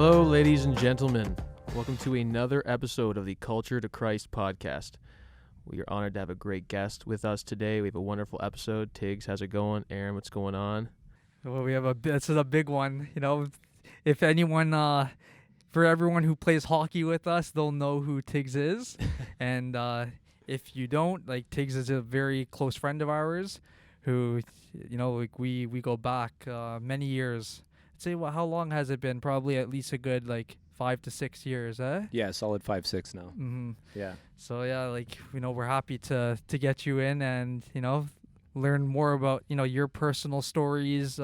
Hello, ladies and gentlemen. Welcome to another episode of the Culture to Christ podcast. We are honored to have a great guest with us today. We have a wonderful episode. Tiggs, how's it going? Aaron, what's going on? Well, this is a big one. You know, if anyone, for everyone who plays hockey with us, they'll know who Tiggs is. And if you don't, like, Tiggs is a very close friend of ours who, you know, like we go back many years. I'd say, well, how long has it been? Probably at least a good, 5 to 6 years, eh? Yeah, solid 5-6 now. Mm-hmm. Yeah. So, yeah, we're happy to get you in and, learn more about, your personal stories,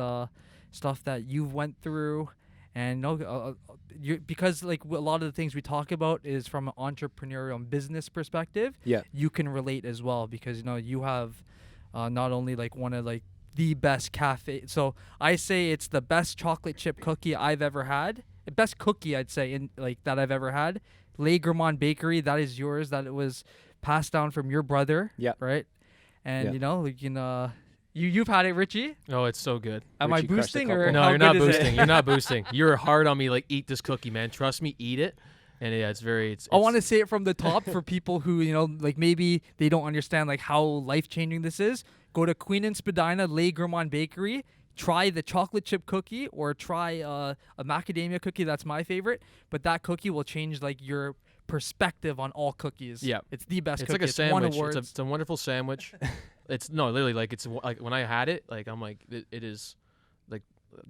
stuff that you've went through. And because a lot of the things we talk about is from an entrepreneurial and business perspective, Yeah. you can relate as well because, you have not only one of the best cafe. So I say it's the best chocolate chip cookie I've ever had. The best cookie I'd say in that I've ever had. Le Gourmand Bakery, that is yours. That it was passed down from your brother. Yeah. Right. And you've had it, Richie. Oh, it's so good. Am Richie I boosting or No, how you're not good is it? boosting. You're not boosting. You're hard on me. Eat this cookie, man. Trust me, eat it. And yeah, it's I want to say it from the top for people who, maybe they don't understand how life-changing this is. Go to Queen and Spadina Le Gourmand Bakery. Try the chocolate chip cookie or try a macadamia cookie. That's my favorite. But that cookie will change your perspective on all cookies. Yeah. It's the best It's cookie. like a sandwich. Won awards. It's a wonderful sandwich. It's literally it's when I had it, it is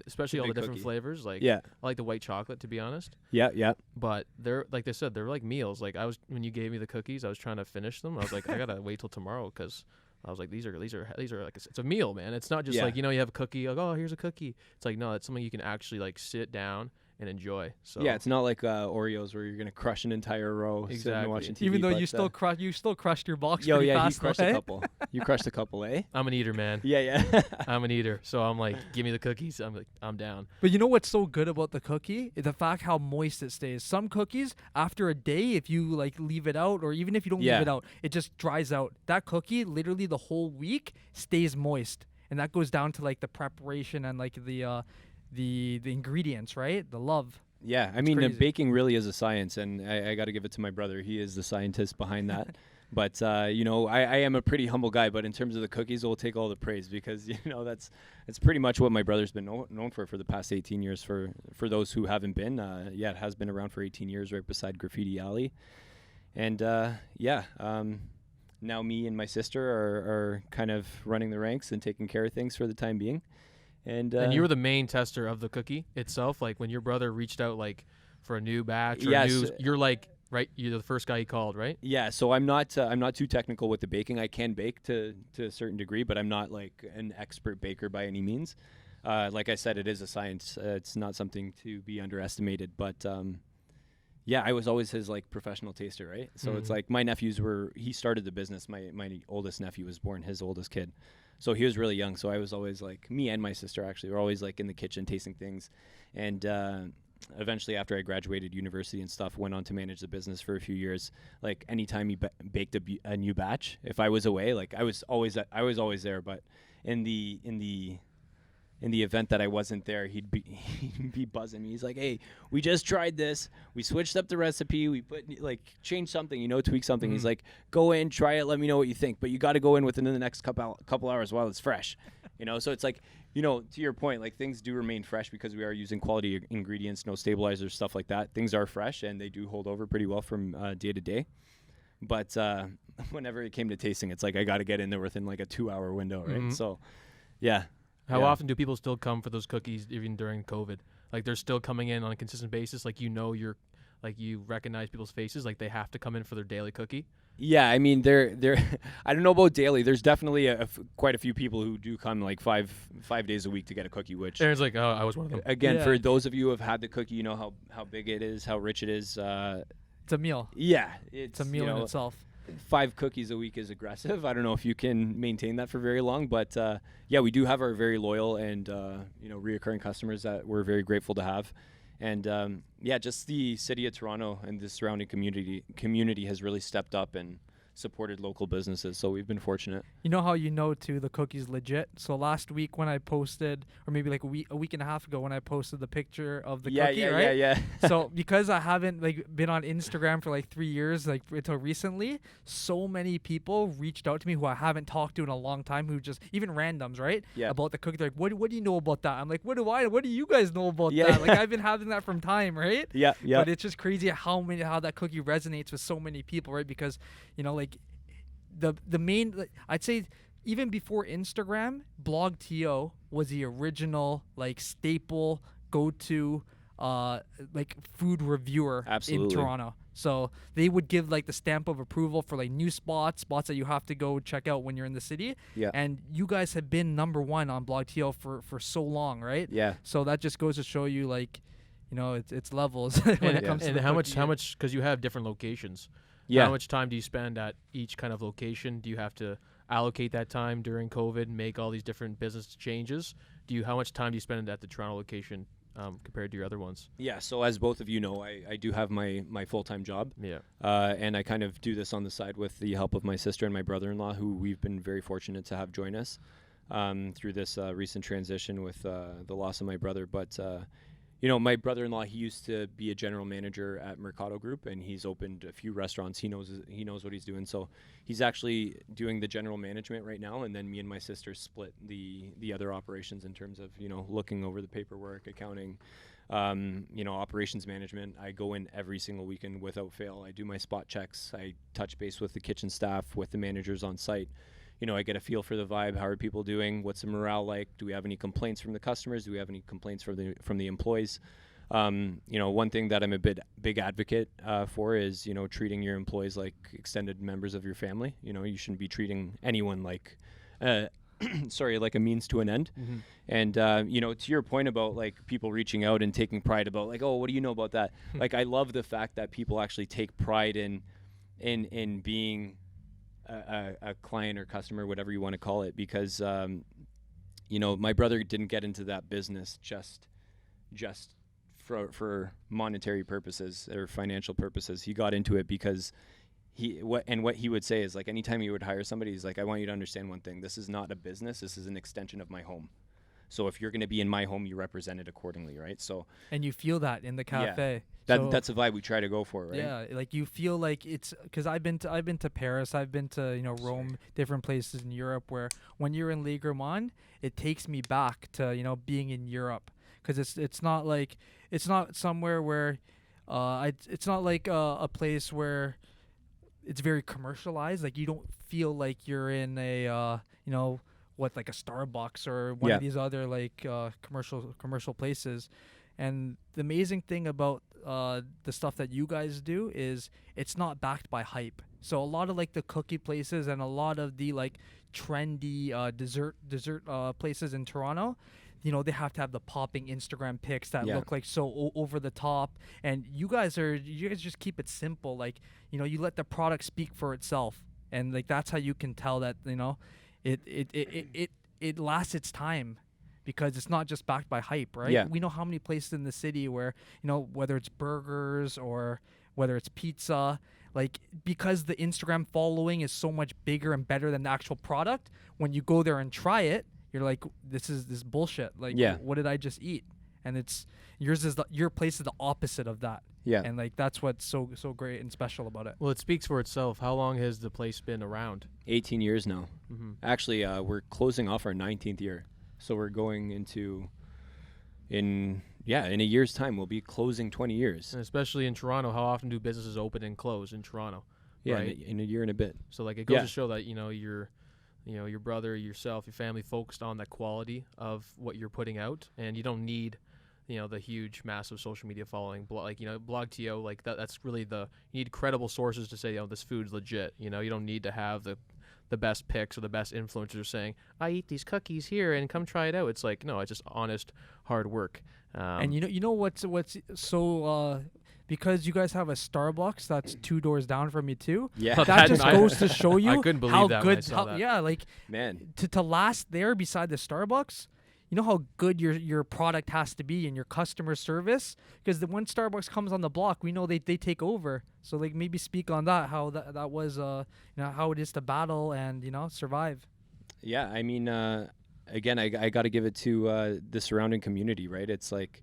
especially all the different cookie. flavors. Yeah. I like the white chocolate, to be honest. Yeah. Yeah. But they're like they said, they're like meals. When you gave me the cookies, I was trying to finish them. I was like, I gotta wait till tomorrow because I was like, these are it's a meal, man. It's not just you have a cookie. Oh, here's a cookie. It's no, it's something you can actually sit down and enjoy. So yeah, it's not like Oreos where you're gonna crush an entire row sitting and watching TV. Even though you still crushed your box. Yo, pretty yeah, fast, you crushed a couple. You crushed a couple, eh? I'm an eater, man. Yeah. I'm an eater. So I'm like, give me the cookies. I'm down. But you know what's so good about the cookie? The fact how moist it stays. Some cookies, after a day, if you leave it out, or even if you don't leave it out, it just dries out. That cookie, literally the whole week, stays moist. And that goes down to the preparation and the ingredients, right? The love. Yeah, I mean, baking really is a science, and I got to give it to my brother. He is the scientist behind that. But, I am a pretty humble guy, but in terms of the cookies, we'll take all the praise because, that's pretty much what my brother's been known for the past 18 years. For those who haven't been, it has been around for 18 years right beside Graffiti Alley. And, now me and my sister are kind of running the ranks and taking care of things for the time being. And you were the main tester of the cookie itself. When your brother reached out for a new batch or you're right, you're the first guy he called, right? Yeah, so I'm not too technical with the baking. I can bake to a certain degree, but I'm not an expert baker by any means. Like I said, it is a science. It's not something to be underestimated. But I was always his professional taster, right? So it's my nephews he started the business. My oldest nephew was born his oldest kid. So he was really young. So I was always me and my sister actually were always in the kitchen tasting things. And eventually after I graduated university and stuff, went on to manage the business for a few years. Anytime he baked a new batch, if I was away, I was always there. But in the event that I wasn't there, he'd be buzzing me. He's like, "Hey, we just tried this. We switched up the recipe. We put changed something, tweak something." He's like, "Go in, try it. Let me know what you think. But you got to go in within the next couple hours while it's fresh." So it's to your point, things do remain fresh because we are using quality ingredients, no stabilizers, stuff like that. Things are fresh and they do hold over pretty well from day to day. But whenever it came to tasting, it's I got to get in there within a 2-hour window, right? Mm-hmm. So, yeah. How often do people still come for those cookies even during COVID? They're still coming in on a consistent basis. You're you recognize people's faces. They have to come in for their daily cookie. Yeah, I mean, they're I don't know about daily. There's definitely quite a few people who do come 5 days a week to get a cookie. Which Aaron's oh, I was one of them. Again, for those of you who have had the cookie, you know how big it is, how rich it is. It's a meal. Yeah, it's a meal in itself. 5 cookies a week is aggressive. I don't know if you can maintain that for very long, but we do have our very loyal and reoccurring customers that we're very grateful to have. And just the city of Toronto and the surrounding community has really stepped up and supported local businesses. So we've been fortunate. You know how too the cookie's legit? So last week when I posted, or maybe like a week and a half ago when I posted the picture of the cookie, right? Yeah. So because I haven't like been on Instagram for like 3 years, like until recently, so many people reached out to me who I haven't talked to in a long time, who just even randoms, right? Yeah. About the cookie. They're like, what do you know about that? I'm like, what do you guys know about Yeah. that? Like I've been having that from time, right? Yeah. But it's just crazy how that cookie resonates with so many people, right? Because like the main, like, I'd say even before Instagram, Blog TO was the original like staple go-to like food reviewer Absolutely. in Toronto. So they would give like the stamp of approval for like new spots that you have to go check out when you're in the city. Yeah. And you guys have been number one on Blog TO for so long, right? Yeah. So that just goes to show you, like, it's levels when it comes to and the how cookie. much because you have different locations. Yeah. How much time do you spend at each kind of location? Do you have to allocate that time during COVID, make all these different business changes? How much time do you spend at the Toronto location compared to your other ones? Yeah, so as both of you know, I do have my full-time job. Yeah. And I kind of do this on the side with the help of my sister and my brother-in-law, who we've been very fortunate to have join us through this recent transition with the loss of my brother. But, my brother-in-law, he used to be a general manager at Mercado Group, and he's opened a few restaurants. He knows what he's doing. So he's actually doing the general management right now, and then me and my sister split the other operations in terms of, looking over the paperwork, accounting, operations management. I go in every single weekend without fail. I do my spot checks. I touch base with the kitchen staff, with the managers on site. I get a feel for the vibe. How are people doing? What's the morale like? Do we have any complaints from the customers? Do we have any complaints from the employees? One thing that I'm a big advocate for is, treating your employees like extended members of your family. You shouldn't be treating anyone like, like a means to an end. Mm-hmm. And, to your point about like people reaching out and taking pride about like, oh, what do you know about that? Like, I love the fact that people actually take pride in being a client or customer, whatever you want to call it, because my brother didn't get into that business just for monetary purposes or financial purposes. He got into it because what he would say is, like, anytime he would hire somebody, he's like, I want you to understand one thing. This is not a business. This is an extension of my home. So if you're going to be in my home, you represent it accordingly, right? So, and you feel that in the cafe. Yeah, that's a vibe we try to go for, right? Yeah, like you feel like it's, because I've been to Paris, I've been to Rome, different places in Europe, where when you're in Le Gourmand, it takes me back to being in Europe, because it's not somewhere where it's not like a place where it's very commercialized. Like, you don't feel like you're in a like a Starbucks or one of these other like commercial places. And the amazing thing about the stuff that you guys do is it's not backed by hype. So a lot of like the cookie places and a lot of the like trendy dessert places in Toronto, they have to have the popping Instagram pics that look like so over the top. And you guys just keep it simple. Like, you let the product speak for itself, and like that's how you can tell that it lasts its time, because it's not just backed by hype, right? Yeah. We know how many places in the city where, whether it's burgers or whether it's pizza, like, because the Instagram following is so much bigger and better than the actual product, when you go there and try it, you're like, this is bullshit. Like, what did I just eat? And your place is the opposite of that. Yeah. And like, that's what's so great and special about it. Well, it speaks for itself. How long has the place been around? 18 years now. Mm-hmm. Actually, we're closing off our 19th year. So we're going into, in a year's time, we'll be closing 20 years. And especially in Toronto, how often do businesses open and close in Toronto? Yeah, right? in a year and a bit. So like, it goes to show that, your brother, yourself, your family focused on the quality of what you're putting out, and you don't need, the huge, massive social media following. Blog TO, like that's really you need credible sources to say, this food's legit. You don't need to have the best pics or the best influencers saying, I eat these cookies here and come try it out. It's like, no, it's just honest, hard work. And what's so because you guys have a Starbucks that's 2 doors down from you too. Yeah, that just goes to show you I couldn't believe how that good. when I saw that. Yeah, like, man, to last there beside the Starbucks, you know how good your product has to be and your customer service, because when Starbucks comes on the block, we know they take over. So like maybe speak on that, how that was how it is to battle and survive. Yeah, I mean, again, I got to give it to the surrounding community, right? It's like,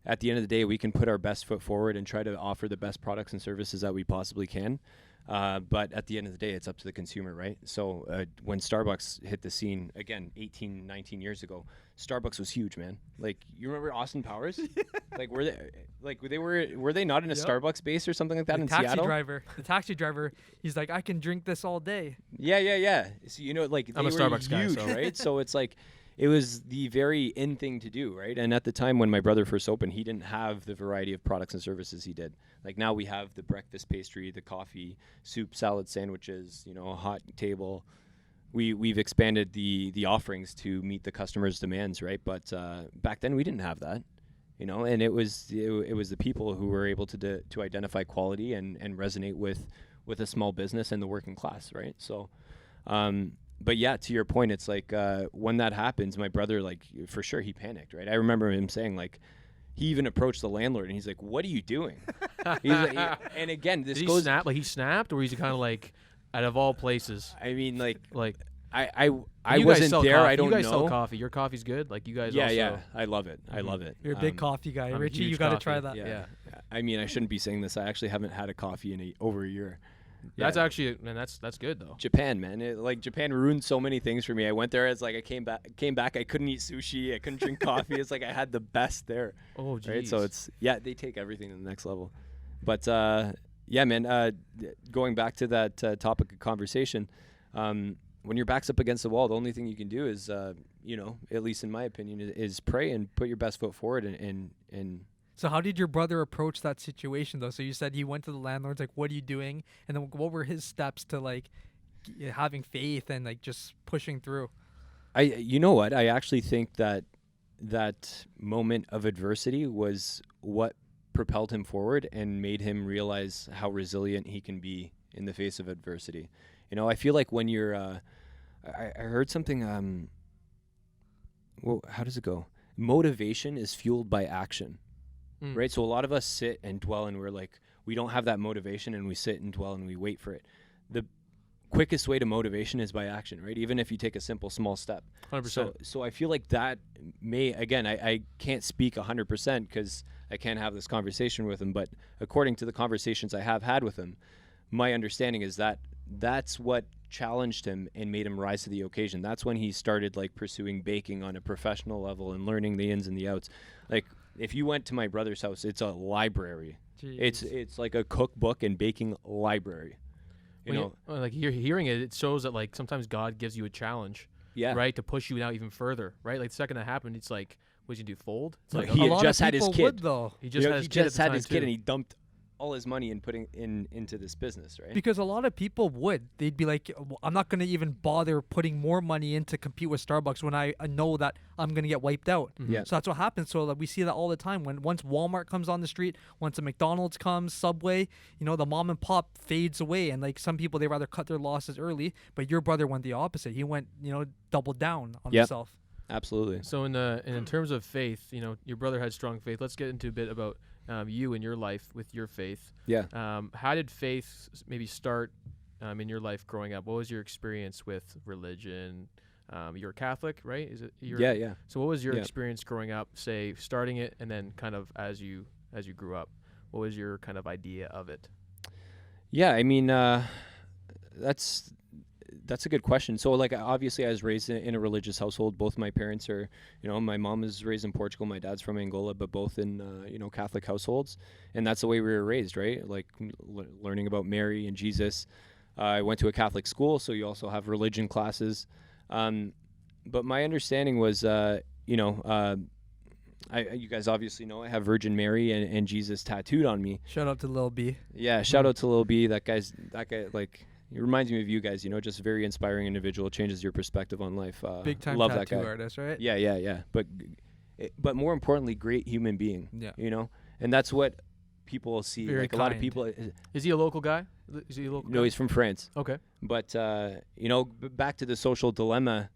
at the end of the day, we can put our best foot forward and try to offer the best products and services that we possibly can. But at the end of the day, it's up to the consumer, right? So when Starbucks hit the scene, again, 18, 19 years ago, Starbucks was huge, man. Like, you remember Austin Powers? Like, were they not in a Starbucks base or something like that in Seattle? The taxi driver, he's like, I can drink this all day. Yeah. So, like, I'm a Starbucks guy, huge, so. right? So it's like, it was the very in thing to do, right? And at the time when my brother first opened, he didn't have the variety of products and services he did. Like, now we have the breakfast pastry, the coffee, soup, salad, sandwiches, a hot table. We've expanded the offerings to meet the customer's demands, right? But back then we didn't have that, and it was the people who were able to identify quality and resonate with a small business and the working class, right? So, but yeah, to your point, it's like when that happens, my brother, like, for sure, he panicked, right? I remember him saying, like, he even approached the landlord and he's like, "What are you doing?" He's like, and again, this Did goes. he snapped, or he's kind of like, out of all places? I mean, like I You wasn't guys there. Coffee. I don't you guys know. sell coffee. Your coffee's good. Like, you guys. Yeah, also, yeah, I love it. I love it. You're a big coffee guy, I'm a Richie. huge You got to coffee. try that. Yeah. I mean, I shouldn't be saying this. I actually haven't had a coffee in over a year. That's actually, man. That's good though. Japan, man. Japan ruined so many things for me. I went there. It's like I came back. I couldn't eat sushi. I couldn't drink coffee. It's like I had the best there. Oh, geez. Right. So they take everything to the next level. But yeah, man. Going back to that topic of conversation, when your back's up against the wall, the only thing you can do is, at least in my opinion, is pray and put your best foot forward and. So how did your brother approach that situation, though? So you said he went to the landlord's, like, what are you doing? And then what were his steps to, like, having faith and, like, just pushing through? You know what? I actually think that moment of adversity was what propelled him forward and made him realize how resilient he can be in the face of adversity. I feel like when you're, I heard something, well, how does it go? Motivation is fueled by action. Right? So a lot of us sit and dwell and we're like, we don't have that motivation, and we sit and dwell and we wait for it. The quickest way to motivation is by action, right? Even if you take a simple small step. 100%. So I feel like that may, again, I can't speak 100% because I can't have this conversation with him, but according to the conversations I have had with him, my understanding is that that's what challenged him and made him rise to the occasion. That's when he started, like, pursuing baking on a professional level and learning the ins and the outs. Like, if you went to my brother's house, it's a library. Jeez. It's like a cookbook and baking library. Like, you're hearing it, it shows that, like, sometimes God gives you a challenge, Yeah. right, to push you out even further, right? Like, the second that happened, it's like, what did you do, fold? It's like, He a had lot just of had his people kid. would, though. he just had his kid at the time, too. and he dumped all his money in putting into this business, right? Because a lot of people would. They'd be like, I'm not going to even bother putting more money in to compete with Starbucks when I know that I'm going to get wiped out. Yeah. So that's what happens. So we see that all the time. Once Walmart comes on the street, once a McDonald's comes, Subway, the mom and pop fades away. And, like, some people, they rather cut their losses early. But your brother went the opposite. He went, doubled down on himself. Absolutely. So in terms of faith, your brother had strong faith. Let's get into a bit about you and your life with your faith. Yeah. How did faith maybe start in your life growing up? What was your experience with religion? You're a Catholic, right? Is it? Yeah. So what was your experience growing up, say, starting it, and then kind of as you grew up? What was your kind of idea of it? Yeah, I mean, that's a good question. So, like, obviously I was raised in a religious household. Both my parents are, my mom was raised in Portugal, my dad's from Angola, but both in, Catholic households. And that's the way we were raised, right? Like, learning about Mary and Jesus. I went to a Catholic school, so you also have religion classes. But my understanding was, you guys obviously know I have Virgin Mary and Jesus tattooed on me. Shout out to Lil B. Yeah, shout out to Lil B. That guy, like, it reminds me of you guys, just a very inspiring individual, changes your perspective on life. Big time love tattoo that guy. artist, right? Yeah. But more importantly, great human being. Yeah. And that's what people see. Very like, a lot of kind. people. Is he a local guy? No, he's from France. Okay. But back to the social dilemma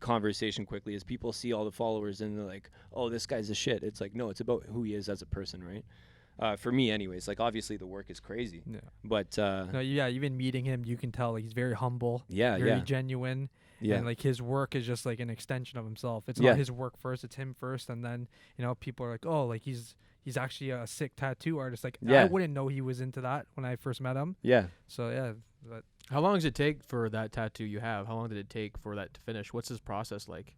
conversation quickly is people see all the followers and they're like, oh, this guy's a shit. It's like, no, it's about who he is as a person, right? For me anyways, like obviously the work is crazy, but no, yeah, even meeting him, you can tell like he's very humble, yeah, very genuine, and like his work is just like an extension of himself. It's not his work first, it's him first, and then people are like, oh, like he's actually a sick tattoo artist. Like I wouldn't know he was into that when I first met him. So but how long does it take for that tattoo you have? How long did it take for that to finish? What's his process like?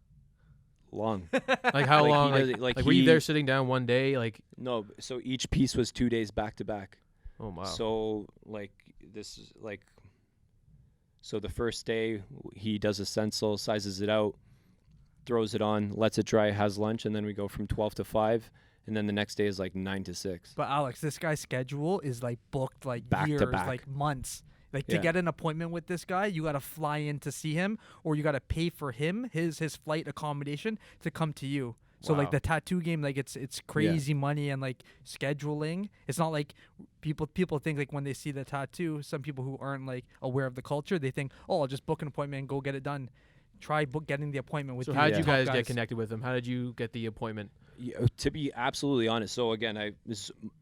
Long. Like how long? Like were you there sitting down one day? Like no. So each piece was 2 days back to back. Oh wow. So like this is like. So the first day he does a stencil, sizes it out, throws it on, lets it dry, has lunch, and then we go from 12 to 5, and then the next day is like 9 to 6. But Alex, this guy's schedule is like booked like back years, to back. like months. Like to get an appointment with this guy, you got to fly in to see him, or you got to pay for him his flight accommodation to come to you. So like the tattoo game, like it's crazy money and like scheduling. It's not like people think like when they see the tattoo, some people who aren't like aware of the culture, they think, oh, I'll just book an appointment and go get it done. Try getting the appointment with. So how did you guys get connected with him? How did you get the appointment? Yeah, to be absolutely honest, so again,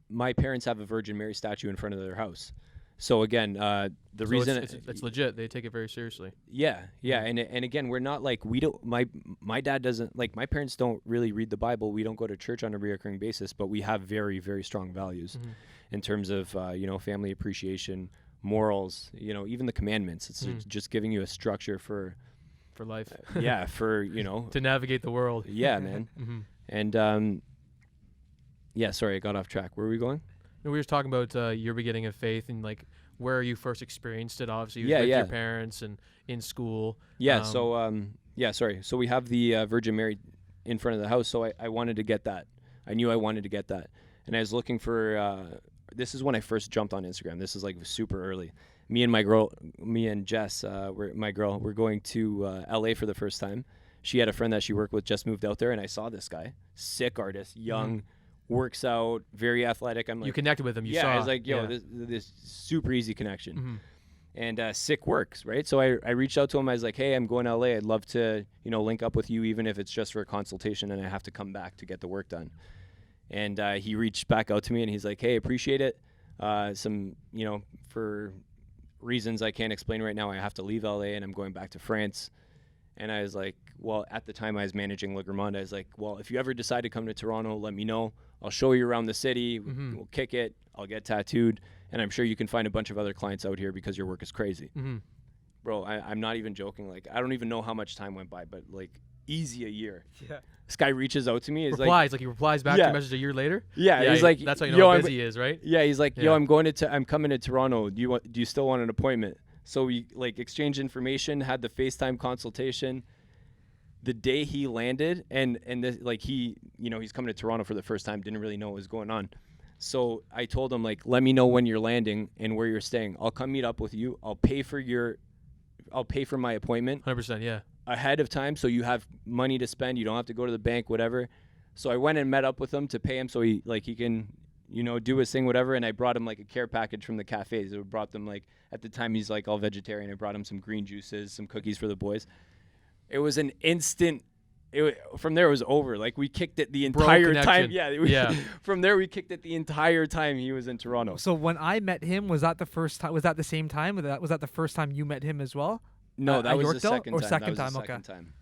my parents have a Virgin Mary statue in front of their house. So again, the reason it's legit. They take it very seriously. Yeah, and again, we're not like my dad doesn't like my parents don't really read the Bible. We don't go to church on a recurring basis, but we have very very strong values in terms of family appreciation, morals. Even the commandments. It's just giving you a structure for life. To navigate the world. Yeah, man. And sorry, I got off track. Where were we going? We were talking about your beginning of faith and like where you first experienced it. Obviously, you was with your parents and in school. Sorry. So we have the Virgin Mary in front of the house. So I wanted to get that. I knew I wanted to get that, and I was looking for. This is when I first jumped on Instagram. This is like super early. Me and Jess, we're going to LA for the first time. She had a friend that she worked with, just moved out there, and I saw this guy, sick artist, young. Works out, very athletic. I'm like, you connected with him. I was like, yo, this super easy connection, and sick works, right? So I reached out to him. I was like, hey, I'm going to LA. I'd love to, link up with you, even if it's just for a consultation, and I have to come back to get the work done. And he reached back out to me, and he's like, hey, appreciate it. For reasons I can't explain right now, I have to leave LA, and I'm going back to France. And I was like, well, at the time I was managing Le Gourmand. I was like, well, if you ever decide to come to Toronto, let me know. I'll show you around the city. We'll kick it. I'll get tattooed. And I'm sure you can find a bunch of other clients out here because your work is crazy. Bro, I'm not even joking. Like, I don't even know how much time went by, but like easy a year. Yeah. This guy reaches out to me. He replies back to your message a year later. Yeah. He's like, that's how you know how busy he is, right? Yeah. He's like, yo, I'm coming to Toronto. Do you still want an appointment? So we like exchanged information, had the FaceTime consultation. The day he landed, and this, like he's coming to Toronto for the first time, didn't really know what was going on. So I told him, like, let me know when you're landing and where you're staying. I'll come meet up with you. I'll pay for my appointment. 100%, yeah. Ahead of time, so you have money to spend. You don't have to go to the bank, whatever. So I went and met up with him to pay him so he can, do his thing, whatever. And I brought him like a care package from the cafes. I brought them like, at the time he's like all vegetarian. I brought him some green juices, some cookies for the boys. It was an instant. From there, it was over. Like, we kicked it the entire time. Yeah. From there, we kicked it the entire time he was in Toronto. So when I met him, was that the first time? Was that the same time? Was that the first time you met him as well? No, that was the second time. Second time.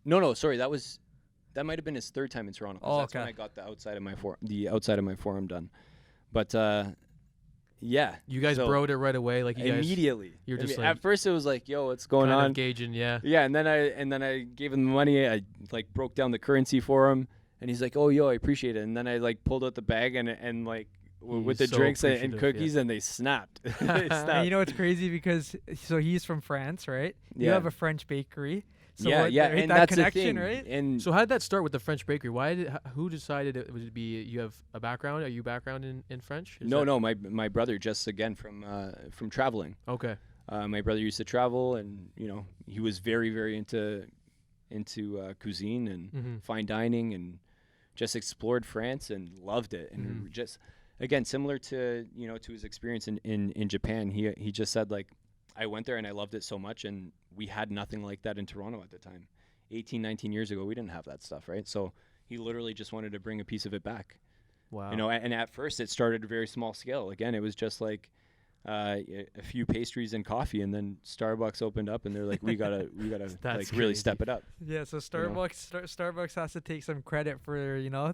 No. Sorry, that might have been his third time in Toronto. That's when I got the outside of my forearm done. But yeah, you guys broed it right away, like immediately. You're just at first it was like, yo, what's going on? Gauging, yeah. Yeah, and then I gave him the money. I like broke down the currency for him, and he's like, oh, yo, I appreciate it. And then I like pulled out the bag and like with the drinks and cookies, and they snapped. And what's crazy, because so he's from France, right? You have a French bakery. So and that that's connection, the thing. right? And so how did that start with the French bakery? Who decided it would be? You have a background? Are you background in French? No. My brother, just again from traveling. Okay. My brother used to travel, and he was very very into cuisine and fine dining, and just explored France and loved it. And just again, similar to to his experience in Japan, he just said, like, I went there and I loved it so much, and we had nothing like that in Toronto at the time. 18, 19 years ago, we didn't have that stuff, right? So he literally just wanted to bring a piece of it back. Wow. You know, and at first it started at a very small scale. Again, it was just like a few pastries and coffee, and then Starbucks opened up, and they're like, we gotta like really step it up. Yeah, so Starbucks Starbucks has to take some credit for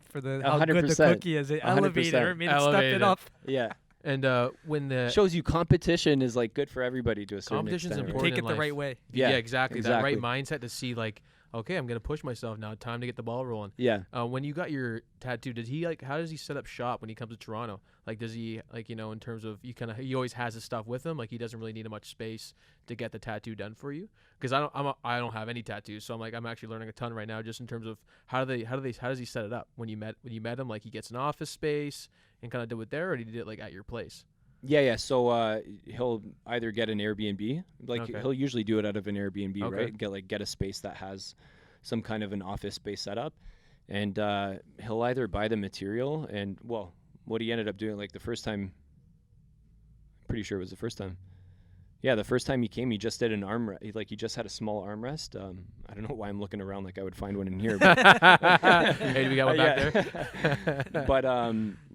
for the 100%. how good the cookie is. It elevated it, made it step it up. Yeah. And when the shows you competition is like good for everybody to a certain competition's extent. important. Take it the in right life. way. Yeah, Yeah, exactly. That right mindset to see like, okay, I'm gonna push myself now. Time to get the ball rolling. Yeah. When you got your tattoo, did he how does he set up shop when he comes to Toronto? Like, does he in terms of he always has his stuff with him? Like, he doesn't really need much space to get the tattoo done for you? Because I don't have any tattoos, so I'm actually learning a ton right now just in terms of how does he set it up when you met him? Like, he gets an office space and kind of do it there, or did he do it like at your place? Yeah. So he'll either get an Airbnb, like Okay. he'll usually do it out of an Airbnb, Okay. right? Get a space that has some kind of an office space set up, and he'll either buy the material and what he ended up doing, like the first time, pretty sure it was the first time. Yeah, the first time he came, he just did an armrest. He just had a small armrest. I don't know why I'm looking around like I would find one in here. But Hey, we got one back there. But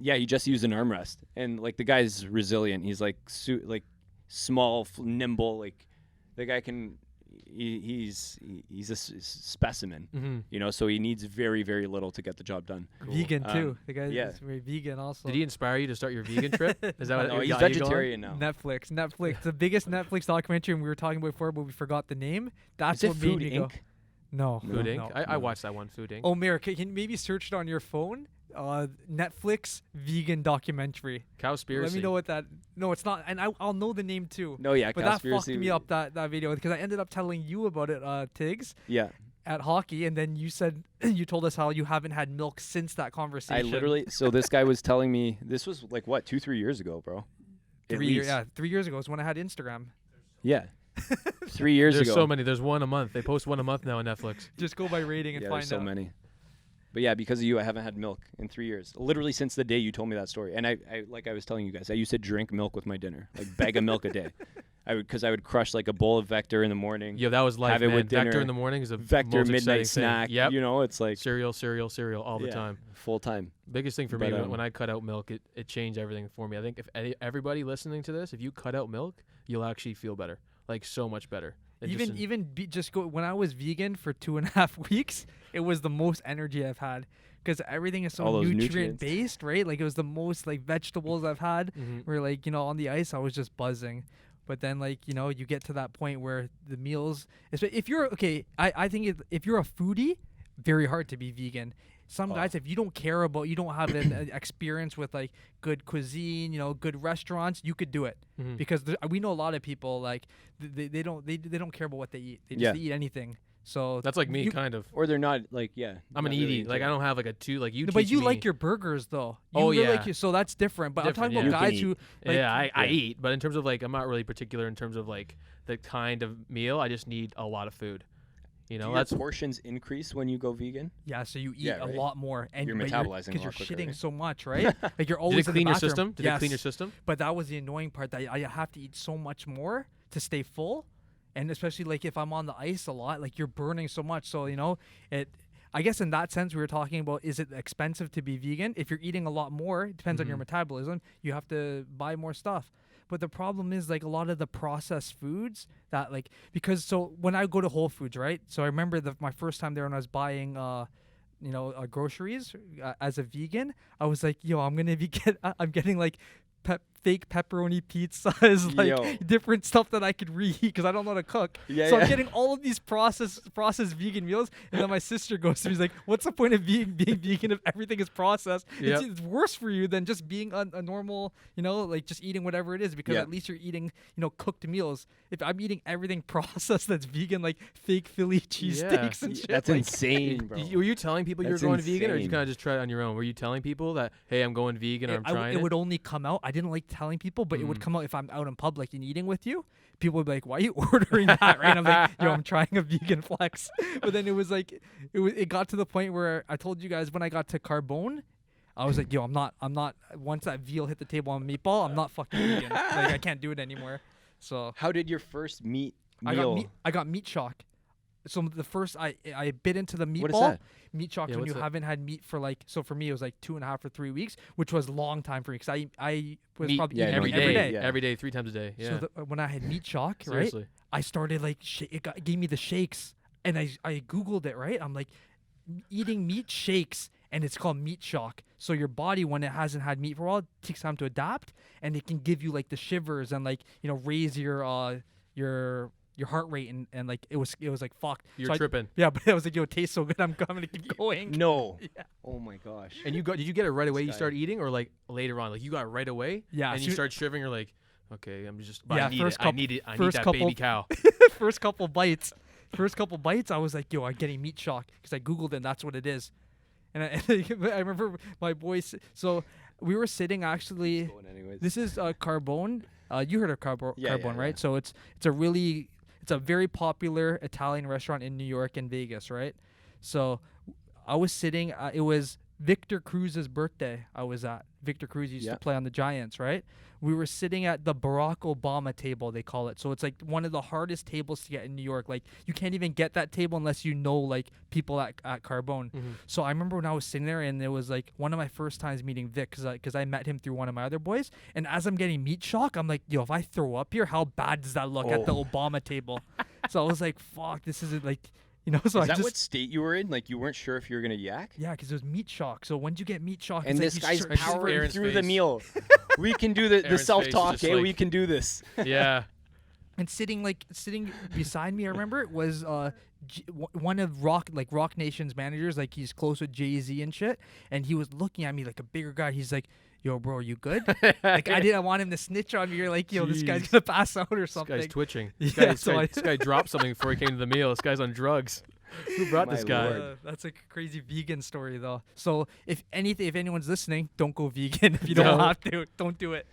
yeah, he just used an armrest, and like the guy's resilient. He's like small, nimble. Like the guy can. He's a specimen, Mm-hmm. So he needs very, very little to get the job done. Cool. Vegan too. The guy yeah. is very vegan also. Did he inspire you to start your vegan trip? Is that what No, he's got you going? vegetarian now. Netflix, the biggest Netflix documentary, and we were talking about before, but we forgot the name. That's Is it what Food made me Inc? go. No, Food Inc. no. I watched that one, Food Inc. Oh, Mir, can you maybe search it on your phone? Netflix vegan documentary. Cowspiracy. Let me know what that. No, it's not, and I'll know the name too. No, yeah, But that fucked Cowspiracy. me up that video because I ended up telling you about it, Tiggs, Yeah, at hockey, and then you said you told us how you haven't had milk since that conversation. I literally. So this guy was telling me this was like 2-3 years ago, bro. At 3 years. least. Yeah, 3 years ago is when I had Instagram. Yeah. 3 years There's ago. so many. There's one a month. They post one a month now on Netflix. Just go by rating and Yeah, find there's so out. many. But yeah, because of you, I haven't had milk in 3 years. Literally since the day you told me that story. And I like I was telling you guys, I used to drink milk with my dinner, like bag of milk a day. Because I would crush like a bowl of Vector in the morning. Yo, that was life, Have it man. with dinner. Vector in the morning is a Vector most midnight exciting snack. thing. Yep. It's like Cereal all the time. full time. Biggest thing for But, me when I cut out milk, it changed everything for me. I think if everybody listening to this, if you cut out milk, you'll actually feel better, like so much better. Just go when I was vegan for 2.5 weeks, it was the most energy I've had because everything is All so those nutrient based, right? Like it was the most like vegetables I've had. Mhm. Where like on the ice I was just buzzing, but then like you get to that point where the meals. If you're I think if you're a foodie, very hard to be vegan. Some guys, if you don't care about, you don't have an experience with like good cuisine, good restaurants, you could do it Mhm. because we know a lot of people like they don't care about what they eat. They just Yeah. eat anything. So That's like me, kind of. Or they're not like I'm an not really edie. into Like it. I don't have like a two. Like you. but teach you me- like your burgers though. Oh, really yeah. so that's different. But Different, I'm talking yeah. about You can guys eat. who. Like, yeah, I Yeah. eat, but in terms of like, I'm not really particular in terms of like the kind of meal. I just need a lot of food. Do That's your portions increase when you go vegan? Yeah, so you eat Yeah, a right. lot more, and You're but metabolizing a because you're lot quicker, shitting right? so much, right? Like you're Did always it clean in the your bathroom. system? Did it clean your Yes. system? But that was the annoying part that I have to eat so much more to stay full, and especially like if I'm on the ice a lot, like you're burning so much. So it. I guess in that sense, we were talking about, is it expensive to be vegan? If you're eating a lot more, it depends on your Mhm. metabolism. You have to buy more stuff. But the problem is like a lot of the processed foods that like, because so when I go to Whole Foods, right? So I remember my first time there when I was buying, groceries as a vegan, I was like, yo, I'm getting like fake pepperoni pizzas, like Yo. different stuff that I could reheat because I don't know how to cook. Yeah, So I'm yeah. getting all of these processed vegan meals, and then my sister goes to me, she's like, "What's the point of being vegan if everything is processed? Yep. It's worse for you than just being a normal, like just eating whatever it is because Yeah. at least you're eating, cooked meals. If I'm eating everything processed that's vegan, like fake Philly cheesesteaks and shit, That's like, insane, bro. Were you telling people That's you're going vegan, or did you insane. kind of just try it on your own? Were you telling people that, hey, I'm going vegan, or I'm trying it would only come out. I didn't like telling people, but it would come out if I'm out in public and eating with you. People would be like, "Why are you ordering that?" Right? And I'm like, "Yo, I'm trying a vegan flex." But then it was like, it got to the point where I told you guys when I got to Carbone, I was like, "Yo, I'm not. Once that veal hit the table on meatball, I'm not fucking vegan. Like I can't do it anymore." So How did your first meat meal. I got meat shock. So the first I bit into the meatball. What is that? Meat shock Yeah, when you what's that? haven't had meat for like, so for me it was like 2.5 or 3 weeks, which was a long time for me because I was Meat, probably yeah, eating every meat day, every day. Yeah. every day, 3 times a day. Yeah. So when I had meat shock, right, Seriously. I started like it gave me the shakes, and I googled it, right. I'm like, eating meat shakes, and it's called meat shock. So your body, when it hasn't had meat for a while, it takes time to adapt, and it can give you like the shivers and like, you know, raise your heart rate, and like it was like fuck. You're So tripping. yeah, but I was like, yo, it tastes so good. I'm gonna keep going. No. Yeah. Oh my gosh. And did you get it right away? You This start guy. eating, or like later on? Like you got it right away? Yeah, And you start shivering. You're like, okay, I'm just. But Yeah, I need first it. I couple- need it. I need first that couple- baby cow. First couple bites, I was like, yo, I'm getting meat shock because I googled it, and that's what it is. And I remember my boys. So we were sitting actually. Going anyways. This is Carbone. You heard of Carbone, Yeah, right? yeah. So it's a very popular Italian restaurant in New York and Vegas, right? So I was sitting. It was Victor Cruz's birthday. I was at Victor Cruz used Yeah. to play on the Giants, right? We were sitting at the Barack Obama table, they call it. So it's like one of the hardest tables to get in New York. Like you can't even get that table unless you know like people at Carbone. Mhm. So I remember when I was sitting there, and it was like one of my first times meeting Vic because I met him through one of my other boys. And as I'm getting meat shock, I'm like, yo, if I throw up here, how bad does that look at the Oh. Obama table? So I was like, fuck, this isn't like, you know. So Is I that just what state you were in? Like you weren't sure if you were gonna yak? yeah, because it was meat shock. So when you get meat shock, And it's this like you guy's start Aaron's powering Aaron's through the face. meal. We can do the Aaron's face is self-talk, just eh? like- We can do this. Yeah. And sitting beside me, I remember it was one of Rock Nation's managers. Like he's close with Jay-Z and shit. And he was looking at me like a bigger guy. He's like, "Yo, bro, are you good?" Like I didn't want him to snitch on me. You're like, "Yo, this guy's Jeez. gonna pass out or This something." guy's twitching. Yeah, This guy dropped something before he came to the meal. This guy's on drugs. Who brought this My guy? Lord. That's a crazy vegan story though. So if anyone's listening, don't go vegan if you don't No. have to. Don't do it.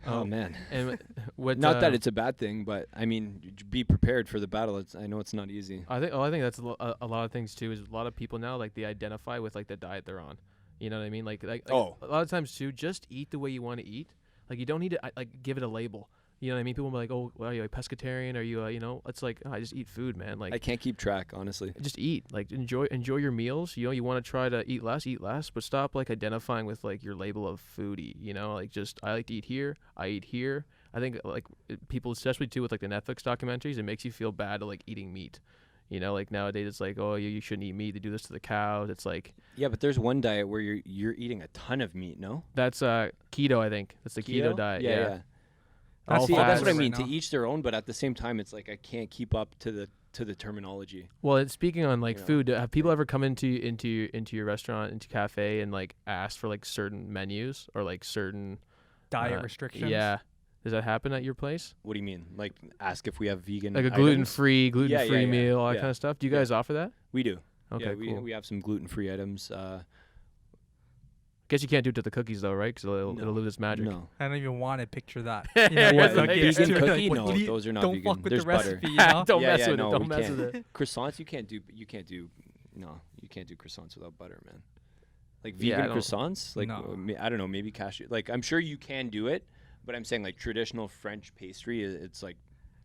Oh man. And what? Not that it's a bad thing, but I mean, be prepared for the battle. I know it's not easy. I think that's a lot of things too. Is a lot of people now like they identify with like the diet they're on. You know what I mean? Like Oh. a lot of times too, just eat the way you want to eat. Like you don't need to like give it a label. You know what I mean? People will be like, "Oh, well, are you a pescatarian? Are you, you know?" It's like, I just eat food, man. Like I can't keep track, honestly. just eat. Like enjoy your meals. You know, you want to try to eat less, but stop like identifying with like your label of foodie. You know, like just I like to eat here. I eat here. I think like people, especially too with like the Netflix documentaries, it makes you feel bad to like eating meat. You know, like nowadays it's like, oh, you shouldn't eat meat. They do this to the cows. It's like Yeah, but there's one diet where you're eating a ton of meat. No. that's keto. I think that's the keto diet. Yeah. That's All See, that's what I fats. mean. Right To now. each their own, but at the same time, it's like I can't keep up to the terminology. Well, and speaking on like You know, food, have people ever come into your restaurant, into cafe, and like asked for like certain menus or like certain Diet restrictions. Yeah, does that happen at your place? What do you mean? Like ask if we have vegan, Like a items? gluten-free Yeah, yeah. meal, all that Yeah. kind of stuff. Do you Yeah. guys offer that? We do. Okay, Yeah, cool. we have some gluten-free items. Guess you can't do it to the cookies though, right? Because it'll No. lose its magic. No. I don't even want to picture that. Yeah, You know, what, like, a it's vegan too- cookie? what- No, what do you- those are not don't vegan. fuck with There's the butter. recipe, you know? Don't Yeah, mess yeah, with no, it. Don't we mess can't. with it. Croissants, you can't do croissants without butter, man. Like Yeah, vegan I don't- croissants, like No. I don't know, maybe cashew. Like I'm sure you can do it, but I'm saying like traditional French pastry, it's like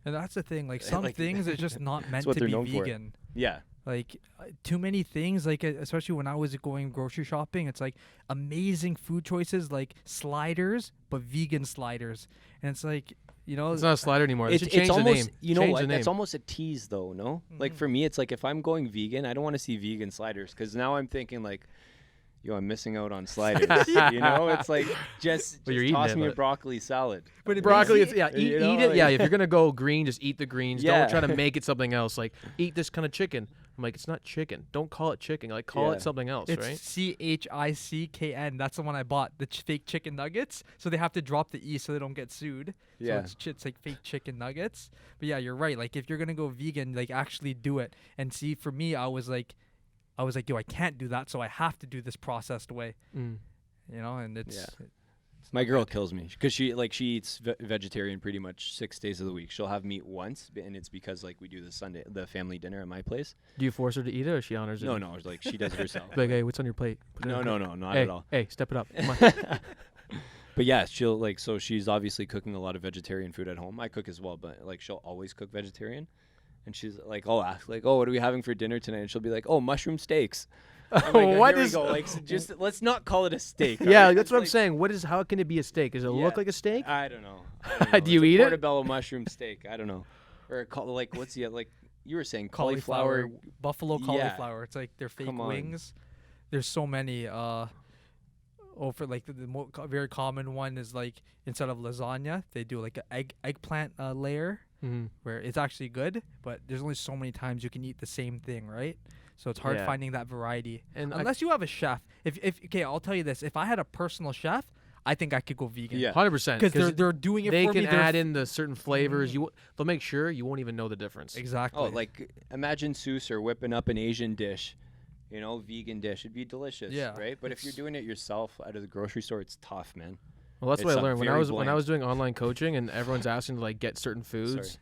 And that's the thing. Like some Like, things are just not meant what to they're be known for. vegan. yeah, Like too many things. Like especially when I was going grocery shopping, it's like amazing food choices, like sliders, but vegan sliders. And it's like, you know, It's not a slider anymore. They it's should change almost the name. you know Change what? the That's name. almost a tease though, no? Like Mhm. for me, it's like if I'm going vegan, I don't want to see vegan sliders because now I'm thinking like, yo, I'm missing out on sliders. You know, it's like just Well, you're eating toss it, me a but- broccoli salad. but it Broccoli, makes it's, yeah, You eat know, it. Yeah, like- if you're gonna go green, just eat the greens. Yeah. Don't try to make it something else. Like eat this kind of chicken. I'm like, it's not chicken. Don't call it chicken. Like call Yeah. it something else, It's right? CHICKN. That's the one I bought. The fake chicken nuggets. So they have to drop the E so they don't get sued. Yeah. So it's like fake chicken nuggets. But yeah, you're right. Like if you're gonna go vegan, like actually do it. And see, for me, I was like, yo, I can't do that, so I have to do this processed way. Mm. You know, and it's Yeah. My girl kills me because she eats vegetarian pretty much 6 days of the week. She'll have meat once, and it's because like we do the family dinner at my place. Do you force her to eat it, or she honors it? No, it's like she does it herself. Like, hey, what's on your plate? Put it No, on no, your plate. no, not Hey, at all. hey, step it up. Come on. But yeah, she'll like, so she's obviously cooking a lot of vegetarian food at home. I cook as well, but like she'll always cook vegetarian. And she's like, oh, ask like, oh, what are we having for dinner tonight? And she'll be like, oh, mushroom steaks. I'm like, What here is- we go. Like, so just let's not call it a steak. Yeah, alright? that's It's what I'm like- saying. What is? How can it be a steak? Does it Yeah. look like a steak? I don't know. Do you It's a eat it? portobello mushroom steak. I don't know. Or like, what's the like you were saying cauliflower. buffalo Yeah. cauliflower. It's like their fake Come on. wings. There's so many. For like the very common one is like instead of lasagna, they do like an eggplant layer Mm-hmm. where it's actually good, but there's only so many times you can eat the same thing, right? So it's hard Yeah. finding that variety. And Unless you have a chef. If okay, I'll tell you this: if I had a personal chef, I think I could go vegan. Yeah. 100%. Because they're doing it they for can me. They're add in the certain flavors. Mm. They'll make sure you won't even know the difference. exactly. Oh, like imagine Seuss whipping up an Asian dish, vegan dish. It'd be delicious, Yeah, right? But if you're it's- doing it yourself out of the grocery store, it's tough, man. Well, that's It's what I learned when I very was when I bland. was doing online coaching, and everyone's asking to like get certain foods.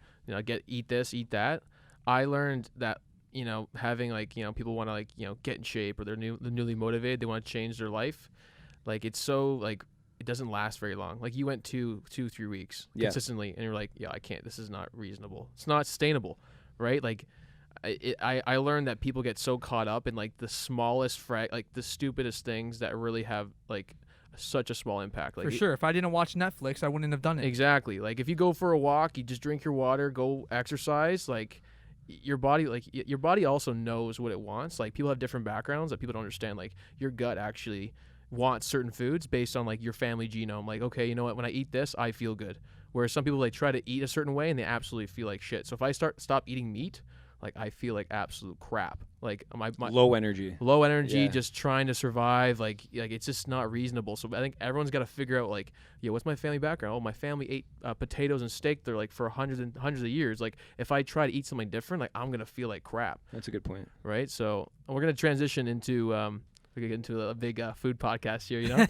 Eat this, eat that. I learned that having like people want to like get in shape, or they're newly motivated, they want to change their life. Like it's so like it doesn't last very long. Like you went 2-3 weeks Yeah. consistently, and you're like, yeah, I can't. This is not reasonable. It's not sustainable, right? Like. I learned that people get so caught up in like the smallest like the stupidest things that really have like such a small impact. Like for sure. If I didn't watch Netflix, I wouldn't have done it. Exactly. Like if you go for a walk, you just drink your water, go exercise, like your body also knows what it wants. Like people have different backgrounds that people don't understand. Like your gut actually wants certain foods based on like your family genome. Like, okay, you know what, when I eat this, I feel good. Whereas some people like try to eat a certain way and they absolutely feel like shit. So if I stop eating meat, like I feel like absolute crap. Like my Low energy. low energy, Yeah. just trying to survive. Like it's just not reasonable. So I think everyone's got to figure out like, what's my family background? Oh, my family ate potatoes and steak. They're like for hundreds and hundreds of years. Like if I try to eat something different, like I'm gonna feel like crap, That's a good point. right? So we're gonna transition into we could get into a big food podcast here. You know,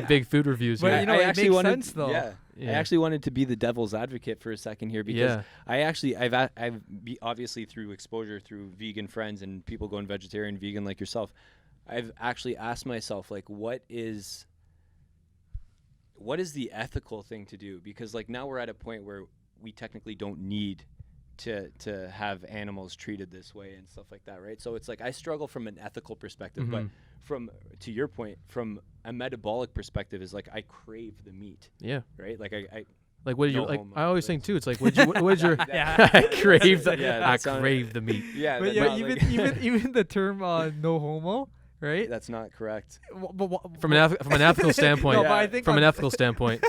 big food reviews. But here. you know, I it actually makes wanted, sense, though. Yeah. Yeah. I actually wanted to be the devil's advocate for a second here because I've obviously through exposure through vegan friends and people going vegetarian, vegan like yourself, I've actually asked myself like what is the ethical thing to do? Because like now we're at a point where we technically don't need to have animals treated this way and stuff like that, right? So it's like I struggle from an ethical perspective, but from to your point, from a metabolic perspective, is like I crave the meat, Yeah. right? Like I Like what did No you like? homo, I always but- think too. It's like what did your Yeah. I crave the Yeah, I that sounded- crave the meat. yeah, But that- yeah, not even even the term no homo, right? that's not correct. From an ethical standpoint. No, but I think from an on- ethical standpoint.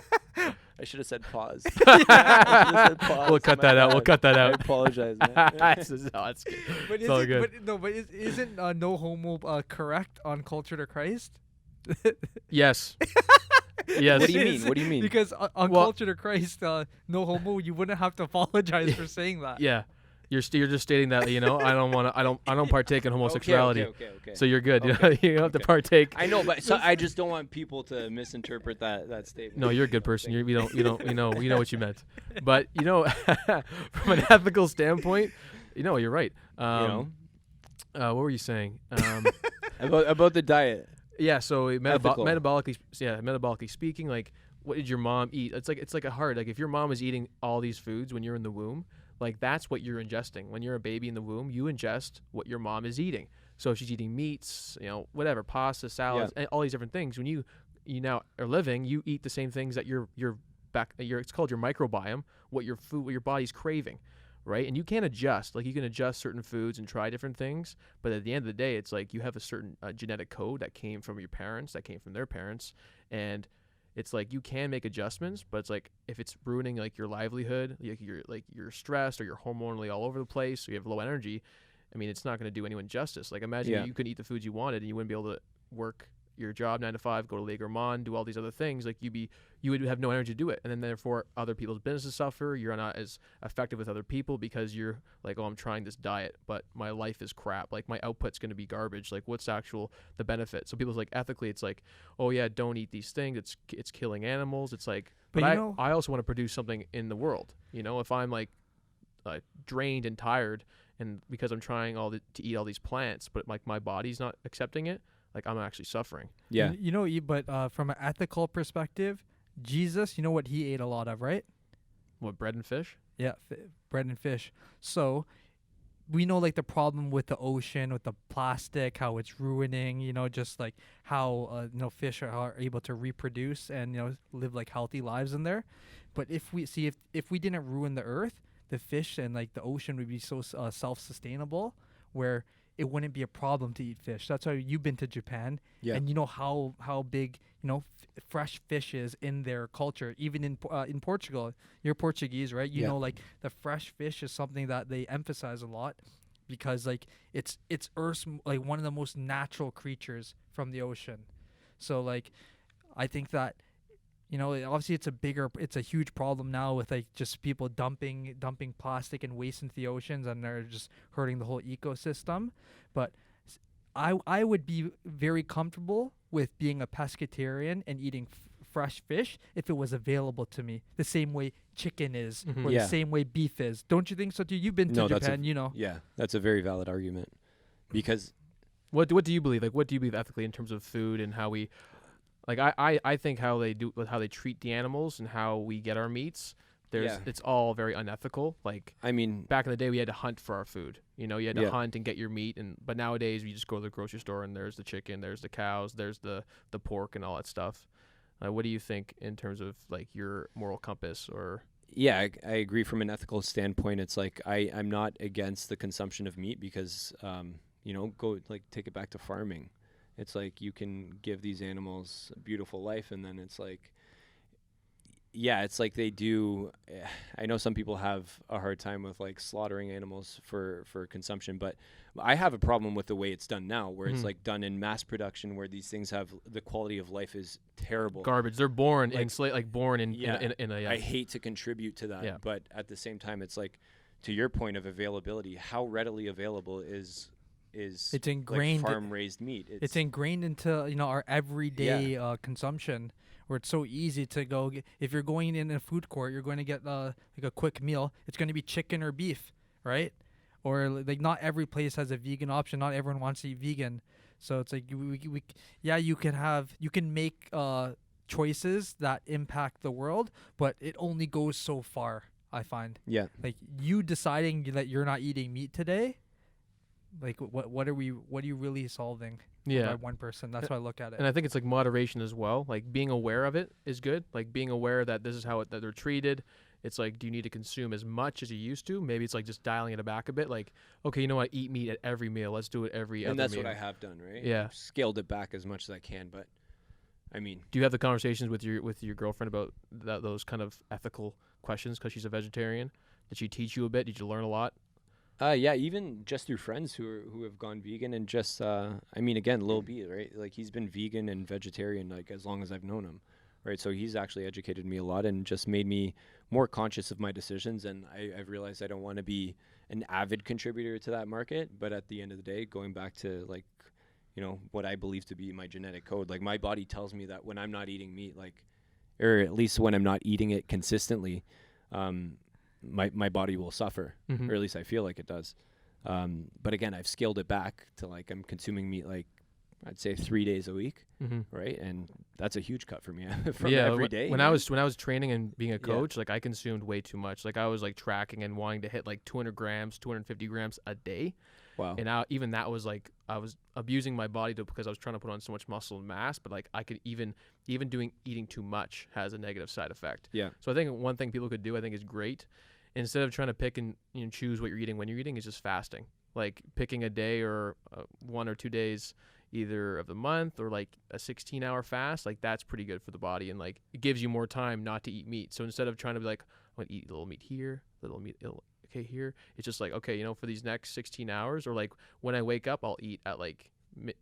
I should have said pause. I should've said pause. We'll cut My that out. We'll bad. cut that I out. apologize, man. That's good. But It's all good. isn't no homo correct on Culture to Christ? Yes. Yes. What do you mean? What do you mean? Because on Well- Culture to Christ, no homo, you wouldn't have to apologize for saying that. Yeah. You're just stating that I don't partake in homosexuality. Okay. So you're good. Okay. You don't have to Okay. partake. I know, but I just don't want people to misinterpret that statement. No, you're a good person. We know what you meant. But from an ethical standpoint, you're right. What were you saying? About the diet. Yeah, so Ethical. metabolically speaking, like what did your mom eat? It's like a hard, like if your mom is eating all these foods when you're in the womb, like that's what you're ingesting. When you're a baby in the womb, you ingest what your mom is eating. So if she's eating meats, whatever, pasta, salads, and all these different things, when you now are living, you eat the same things that it's called your microbiome, what your body's craving. Right? And you can adjust. Like you can adjust certain foods and try different things, but at the end of the day, it's like you have a certain genetic code that came from your parents, that came from their parents, and it's like you can make adjustments, but it's like if it's ruining like your livelihood, you're stressed or you're hormonally all over the place, or you have low energy, I mean, it's not going to do anyone justice. Like imagine you could eat the foods you wanted and you wouldn't be able to work your job 9 to 5, go to Le Gourmand, do all these other things. Like you would have no energy to do it, and then therefore other people's businesses suffer. You're not as effective with other people because you're like, oh, I'm trying this diet, but my life is crap. Like my output's going to be garbage. Like what's the benefit? So people's like ethically, it's like, oh yeah, don't eat these things. It's killing animals. It's like, but I also want to produce something in the world. If I'm like drained and tired, and because I'm trying to eat all these plants, but like my body's not accepting it. like I'm actually suffering. Yeah. But from an ethical perspective, Jesus, you know what he ate a lot of, right? What, bread and fish? Yeah, bread and fish. So we know like the problem with the ocean, with the plastic, how it's ruining, just like how fish are able to reproduce and live like healthy lives in there. But if we didn't ruin the earth, the fish and like the ocean would be so self-sustainable, where it wouldn't be a problem to eat fish. That's why you've been to Japan, and you know how big fresh fish is in their culture. Even in Portugal, you're Portuguese, right? You know, like the fresh fish is something that they emphasize a lot, because like it's Earth's like one of the most natural creatures from the ocean. So like, I think that obviously it's a huge problem now with like just people dumping plastic and waste into the oceans, and they're just hurting the whole ecosystem. But I would be very comfortable with being a pescatarian and eating fresh fish if it was available to me, the same way chicken is, or the same way beef is. Don't you think so too? You've been to Japan, Yeah, that's a very valid argument. Because what do you believe? Like, what do you believe ethically in terms of food and how we, like, I think how they treat the animals and how we get our meats, it's all very unethical. Like, I mean, back in the day we had to hunt for our food. You had to hunt and get your meat, but nowadays you just go to the grocery store and there's the chicken, there's the cows, there's the pork and all that stuff. What do you think in terms of like your moral compass? Or I agree from an ethical standpoint. It's like I'm not against the consumption of meat, because go like take it back to farming. It's like you can give these animals a beautiful life, and then it's like, it's like they do. I know some people have a hard time with like slaughtering animals for consumption, but I have a problem with the way it's done now, where it's like done in mass production, where these things have the quality of life is terrible. Garbage. They're born like, in a. I hate to contribute to that, but at the same time, it's like, to your point of availability, how readily available is it's ingrained, like farm raised meat. It's ingrained into our everyday consumption, where it's so easy to go. If you're going in a food court, you're going to get like a quick meal. It's going to be chicken or beef, right? Or like not every place has a vegan option. Not everyone wants to eat vegan, so it's like you can make choices that impact the world, but it only goes so far, I find. Like you deciding that you're not eating meat today. Like what are you really solving by one person? That's how I look at it. And I think it's like moderation as well. Like being aware of it is good. Like being aware that this is how that they're treated. It's like, do you need to consume as much as you used to? Maybe it's like just dialing it back a bit. Like, okay, I eat meat at every meal. Let's do it every other meal. And that's what I have done, right? Yeah. I've scaled it back as much as I can, but I mean, do you have the conversations with your girlfriend about those kind of ethical questions, because she's a vegetarian? Did she teach you a bit? Did you learn a lot? Even just through friends who have gone vegan, and just again, Lil B, right? Like he's been vegan and vegetarian like as long as I've known him, right? So he's actually educated me a lot and just made me more conscious of my decisions. And I've realized I don't want to be an avid contributor to that market, but at the end of the day, going back to like, what I believe to be my genetic code, like my body tells me that when I'm not eating meat, like, or at least when I'm not eating it consistently, my body will suffer, or at least I feel like it does. But again, I've scaled it back to like I'm consuming meat like I'd say 3 days a week, right? And that's a huge cut for me from every day. When I was training and being a coach, like I consumed way too much. Like I was like tracking and wanting to hit like 200 grams, 250 grams a day. Wow. And even that was like I was abusing my body because I was trying to put on so much muscle and mass. But like I could even eating too much has a negative side effect. Yeah. So I think one thing people could do, I think, is great. Instead of trying to pick and choose what you're eating when you're eating, is just fasting. Like picking a day or 1 or 2 days either of the month, or like a 16-hour fast. Like that's pretty good for the body, and like it gives you more time not to eat meat. So instead of trying to be like, I'm gonna eat a little meat here, a little meat here, it's just like, okay, for these next 16 hours, or like when I wake up, I'll eat at like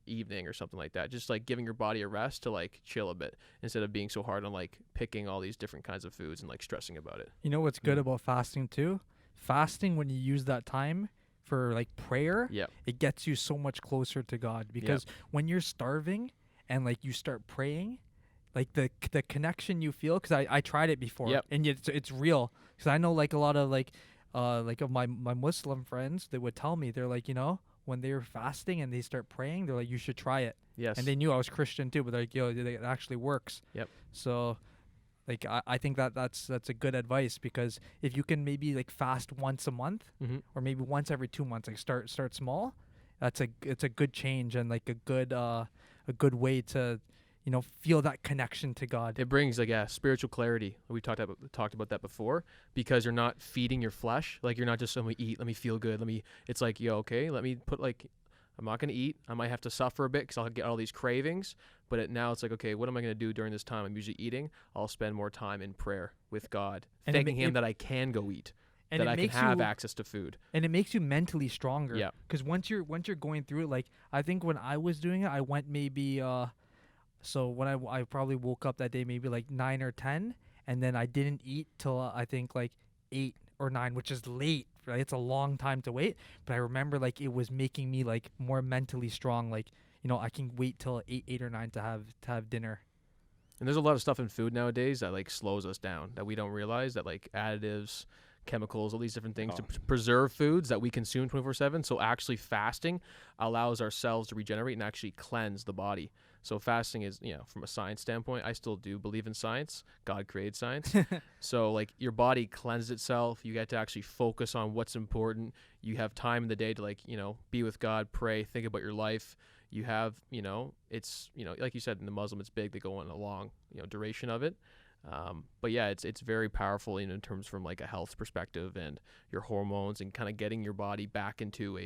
evening or something like that. Just like giving your body a rest to like chill a bit, instead of being so hard on like picking all these different kinds of foods and like stressing about it. You know what's good about fasting too? Fasting, when you use that time for like prayer, it gets you so much closer to God, because when you're starving and like you start praying, like the connection you feel, because I tried it before, and it's real, because I know like a lot of like of my Muslim friends, they would tell me, they're like, when they're fasting and they start praying, they're like, you should try it. Yes. And they knew I was Christian too, but they're like, yo, it actually works. Yep. So, like, I think that's a good advice, because if you can maybe like fast once a month Mm-hmm. or maybe once every 2 months, like start small, it's a good change and like a good way to, you know, feel that connection to God. It brings like spiritual clarity. We talked about that before, because you're not feeding your flesh. Like you're not just, let me eat, let me feel good, it's like, yo, okay, let me put like, I'm not going to eat. I might have to suffer a bit because I'll get all these cravings. But now it's like, okay, what am I going to do during this time? I'm usually eating. I'll spend more time in prayer with God, And thanking Him that I can go eat, and that it I can makes have you, access to food. and it makes you mentally stronger. Yeah. Because once you're going through it, like I think when I was doing it, I went maybe so when I probably woke up that day maybe like 9 or 10, and then I didn't eat till I think like 8 or 9, which is late, right? It's a long time to wait, but I remember like it was making me like more mentally strong. Like, you know, I can wait till 8 or 9 to have dinner. And there's a lot of stuff in food nowadays that like slows us down, that we don't realize, that like additives, chemicals, all these different things to preserve foods that we consume 24/7. So actually fasting allows our cells to regenerate and actually cleanse the body. So fasting is, you know, from a science standpoint, I still do believe in science. God created science. So like your body cleanses itself. You get to actually focus on what's important. You have time in the day to like, you know, be with God, pray, think about your life. You have, you know, it's, you know, like you said, in the Muslim, it's big. They go on a long, you know, duration of it. But yeah, it's very powerful, you know, in terms from like a health perspective and your hormones and kind of getting your body back into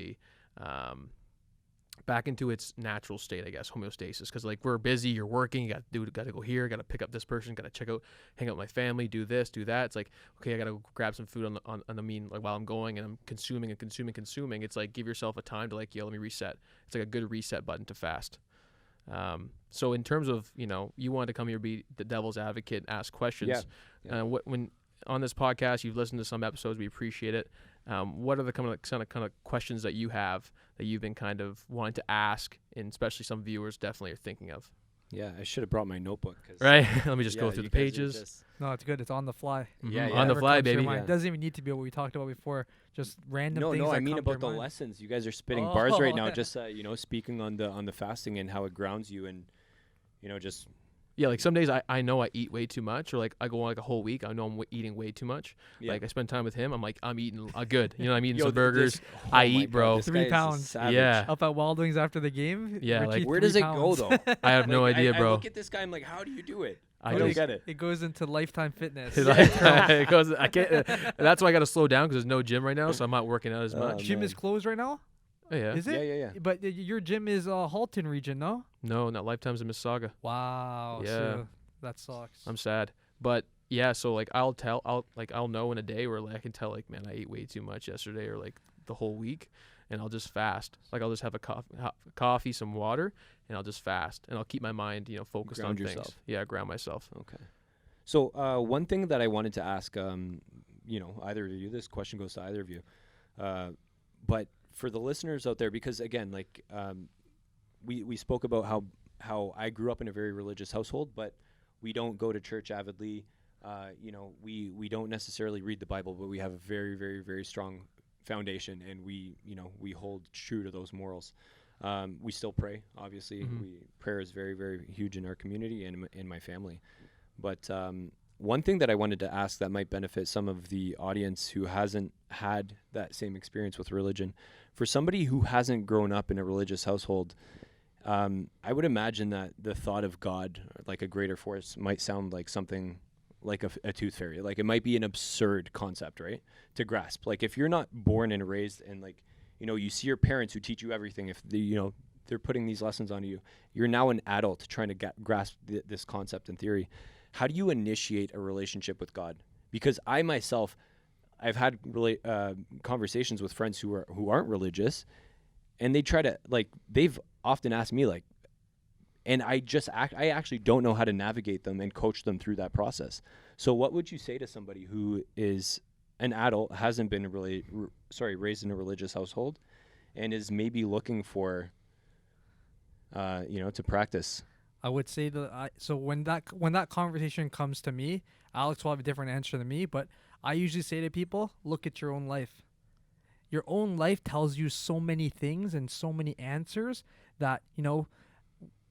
its natural state, I guess, homeostasis. Because like we're busy, you're working, you got to go here, got to pick up this person, got to check out, hang out with my family, do this, do that. It's like, okay, I got to go grab some food on the mean, like while I'm going, and I'm consuming. It's like, give yourself a time to like, let me reset. It's like a good reset button to fast. So in terms of, you know, you wanted to come here, be the devil's advocate, ask questions. Yeah. When on this podcast, you've listened to some episodes, we appreciate it. What are the kind of questions that you have that you've been kind of wanting to ask, and especially some viewers definitely are thinking of? Yeah, I should have brought my notebook. Right. Let me just go through the pages. No, it's good. It's on the fly. Yeah, on the fly, baby. It doesn't even need to be what we talked about before. Just random things. No, that I mean come about to the your mind. lessons. You guys are spitting bars right now. Just you know, speaking on the fasting and how it grounds you, and you know, just. Yeah, like some days I know I eat way too much, or like I go on like a whole week, I know I'm eating way too much. Yeah. Like I spend time with him, I'm like, I'm eating good. You know, I'm eating some burgers. I eat, bro. 3 pounds. Yeah. Up at Wild Wings after the game. Yeah, Richie, like where does it go though? I have no idea, bro. I look at this guy, I'm like, how do you do it? I don't get it. It goes into Lifetime Fitness. It goes. I can't. That's why I got to slow down because there's no gym right now, so I'm not working out as much. Gym is closed right now. Oh, yeah. Is it? Yeah. But your gym is Halton region, no? No, not Lifetime's in Mississauga. Wow. Yeah. So that sucks. I'm sad, but yeah. So like I'll know in a day where like I can tell like, man, I ate way too much yesterday or like the whole week, and I'll just fast. Like I'll just have a coffee, some water, and I'll just fast, and I'll keep my mind, you know, focused on yourself. things. Yeah, ground myself. Okay. So one thing that I wanted to ask, you know, either of you, this question goes to either of you, but for the listeners out there, because again, like we spoke about how I grew up in a very religious household, but we don't go to church avidly. You know, we don't necessarily read the Bible, but we have a very, very, very strong foundation, and we hold true to those morals. We still pray, obviously. Prayer is very, very huge in our community and in my family. But one thing that I wanted to ask that might benefit some of the audience who hasn't had that same experience with religion, for somebody who hasn't grown up in a religious household, I would imagine that the thought of God, like a greater force, might sound like something like a tooth fairy. Like it might be an absurd concept, right, to grasp. Like if you're not born and raised and like, you know, you see your parents who teach you everything, if they, you know, they're putting these lessons onto you, you're now an adult trying to grasp this concept in theory. How do you initiate a relationship with God? Because I myself, I've had conversations with friends who aren't religious, and they try to, like, they've often asked me, like, and I actually don't know how to navigate them and coach them through that process. So what would you say to somebody who is an adult, hasn't been raised in a religious household, and is maybe looking for, you know, to practice? I would say so when that conversation comes to me, Alex will have a different answer than me, but I usually say to people, look at your own life. your own life tells you so many things and so many answers that, you know,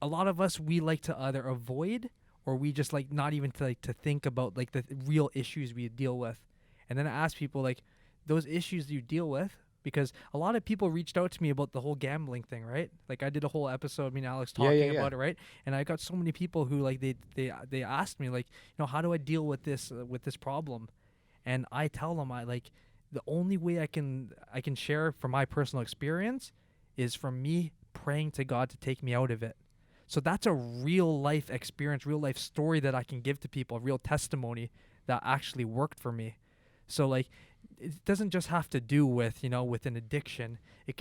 a lot of us, we like to either avoid or we just like not even to like to think about like the real issues we deal with. And then I ask people like those issues you deal with, because a lot of people reached out to me about the whole gambling thing, right? Like I did a whole episode, me and Alex talking about it, right? And I got so many people who like they asked me like, you know, how do I deal with this problem? And I tell them I like the only way I can share from my personal experience is from me praying to God to take me out of it. So that's a real life experience, real life story that I can give to people, a real testimony that actually worked for me. So like, it doesn't just have to do with, you know, with an addiction. It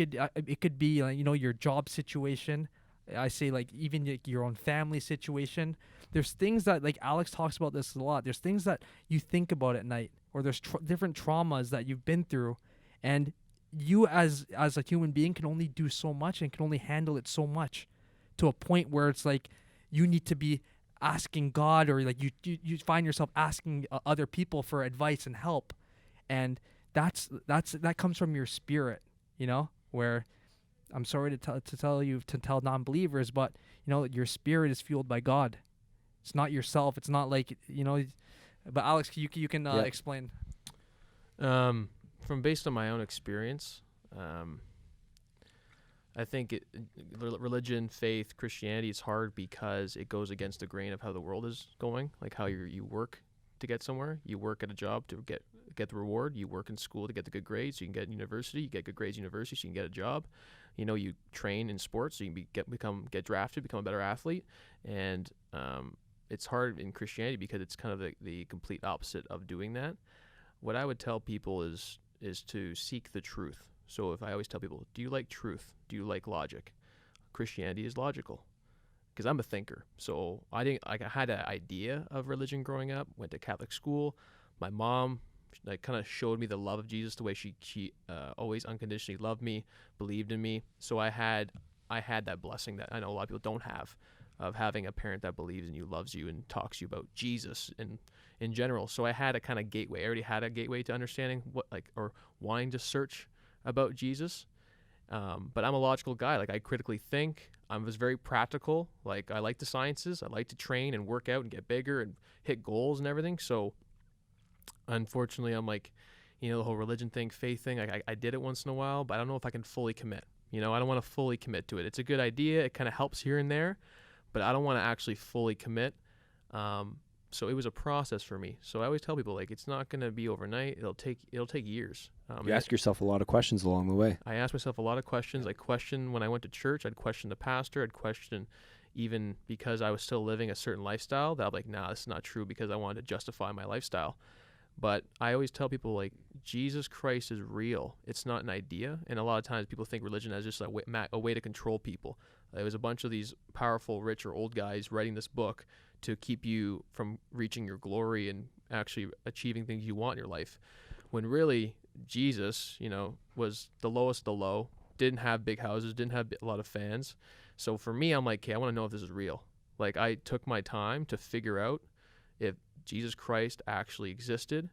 could be, you know, your job situation. I say like even like your own family situation. There's things that like Alex talks about this a lot. There's things that you think about at night, or there's different traumas that you've been through, and you as a human being can only do so much and can only handle it so much, to a point where it's like you need to be asking God, or like you find yourself asking other people for advice and help. And that comes from your spirit, you know, where I'm sorry to tell non-believers, but you know, your spirit is fueled by God. It's not yourself. It's not like, you know, but Alex, you can explain. From based on my own experience, I think religion, faith, Christianity is hard because it goes against the grain of how the world is going, like how you work to get somewhere. You work at a job to get the reward. You work in school to get the good grades so you can get university. You get good grades in university so you can get a job. You know, you train in sports so you can get drafted, become a better athlete. And it's hard in Christianity because it's kind of the complete opposite of doing that. What I would tell people is to seek the truth. So if I always tell people, do you like truth? Do you like logic? Christianity is logical, because I'm a thinker. So I had an idea of religion growing up, went to Catholic school. My mom like kind of showed me the love of Jesus, the way she always unconditionally loved me, believed in me. So I had that blessing that I know a lot of people don't have, of having a parent that believes in you, loves you, and talks to you about Jesus and in general. So I had a kind of gateway. I already had a gateway to understanding or wanting to search about Jesus. But I'm a logical guy. Like, I critically think. I was very practical. Like, I like the sciences. I like to train and work out and get bigger and hit goals and everything. So unfortunately, I'm like, you know, the whole religion thing, faith thing, I did it once in a while, but I don't know if I can fully commit. You know, I don't want to fully commit to it. It's a good idea. It kind of helps here and there, but I don't want to actually fully commit. So it was a process for me. So I always tell people, like, it's not going to be overnight. It'll take years. You ask yourself a lot of questions along the way. I asked myself a lot of questions. I questioned when I went to church. I'd question the pastor. I'd question even because I was still living a certain lifestyle that I'm like, nah, this is not true, because I wanted to justify my lifestyle. But I always tell people, like, Jesus Christ is real. It's not an idea. And a lot of times people think religion as just a way to control people. There was a bunch of these powerful, rich, or old guys writing this book to keep you from reaching your glory and actually achieving things you want in your life. When really, Jesus, you know, was the lowest of the low, didn't have big houses, didn't have a lot of fans. So for me, I'm like, okay, I want to know if this is real. Like, I took my time to figure out if Jesus Christ actually existed,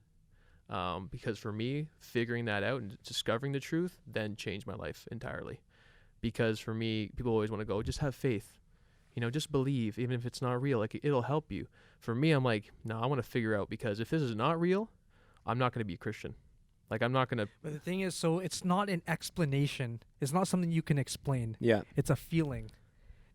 because for me, figuring that out and discovering the truth then changed my life entirely. Because for me, people always want to go, just have faith, you know, just believe, even if it's not real, like, it'll help you. For me, I'm like, no, I want to figure out, because if this is not real, I'm not going to be a Christian. Like, I'm not going to. But the thing is, so it's not an explanation. It's not something you can explain. Yeah. It's a feeling.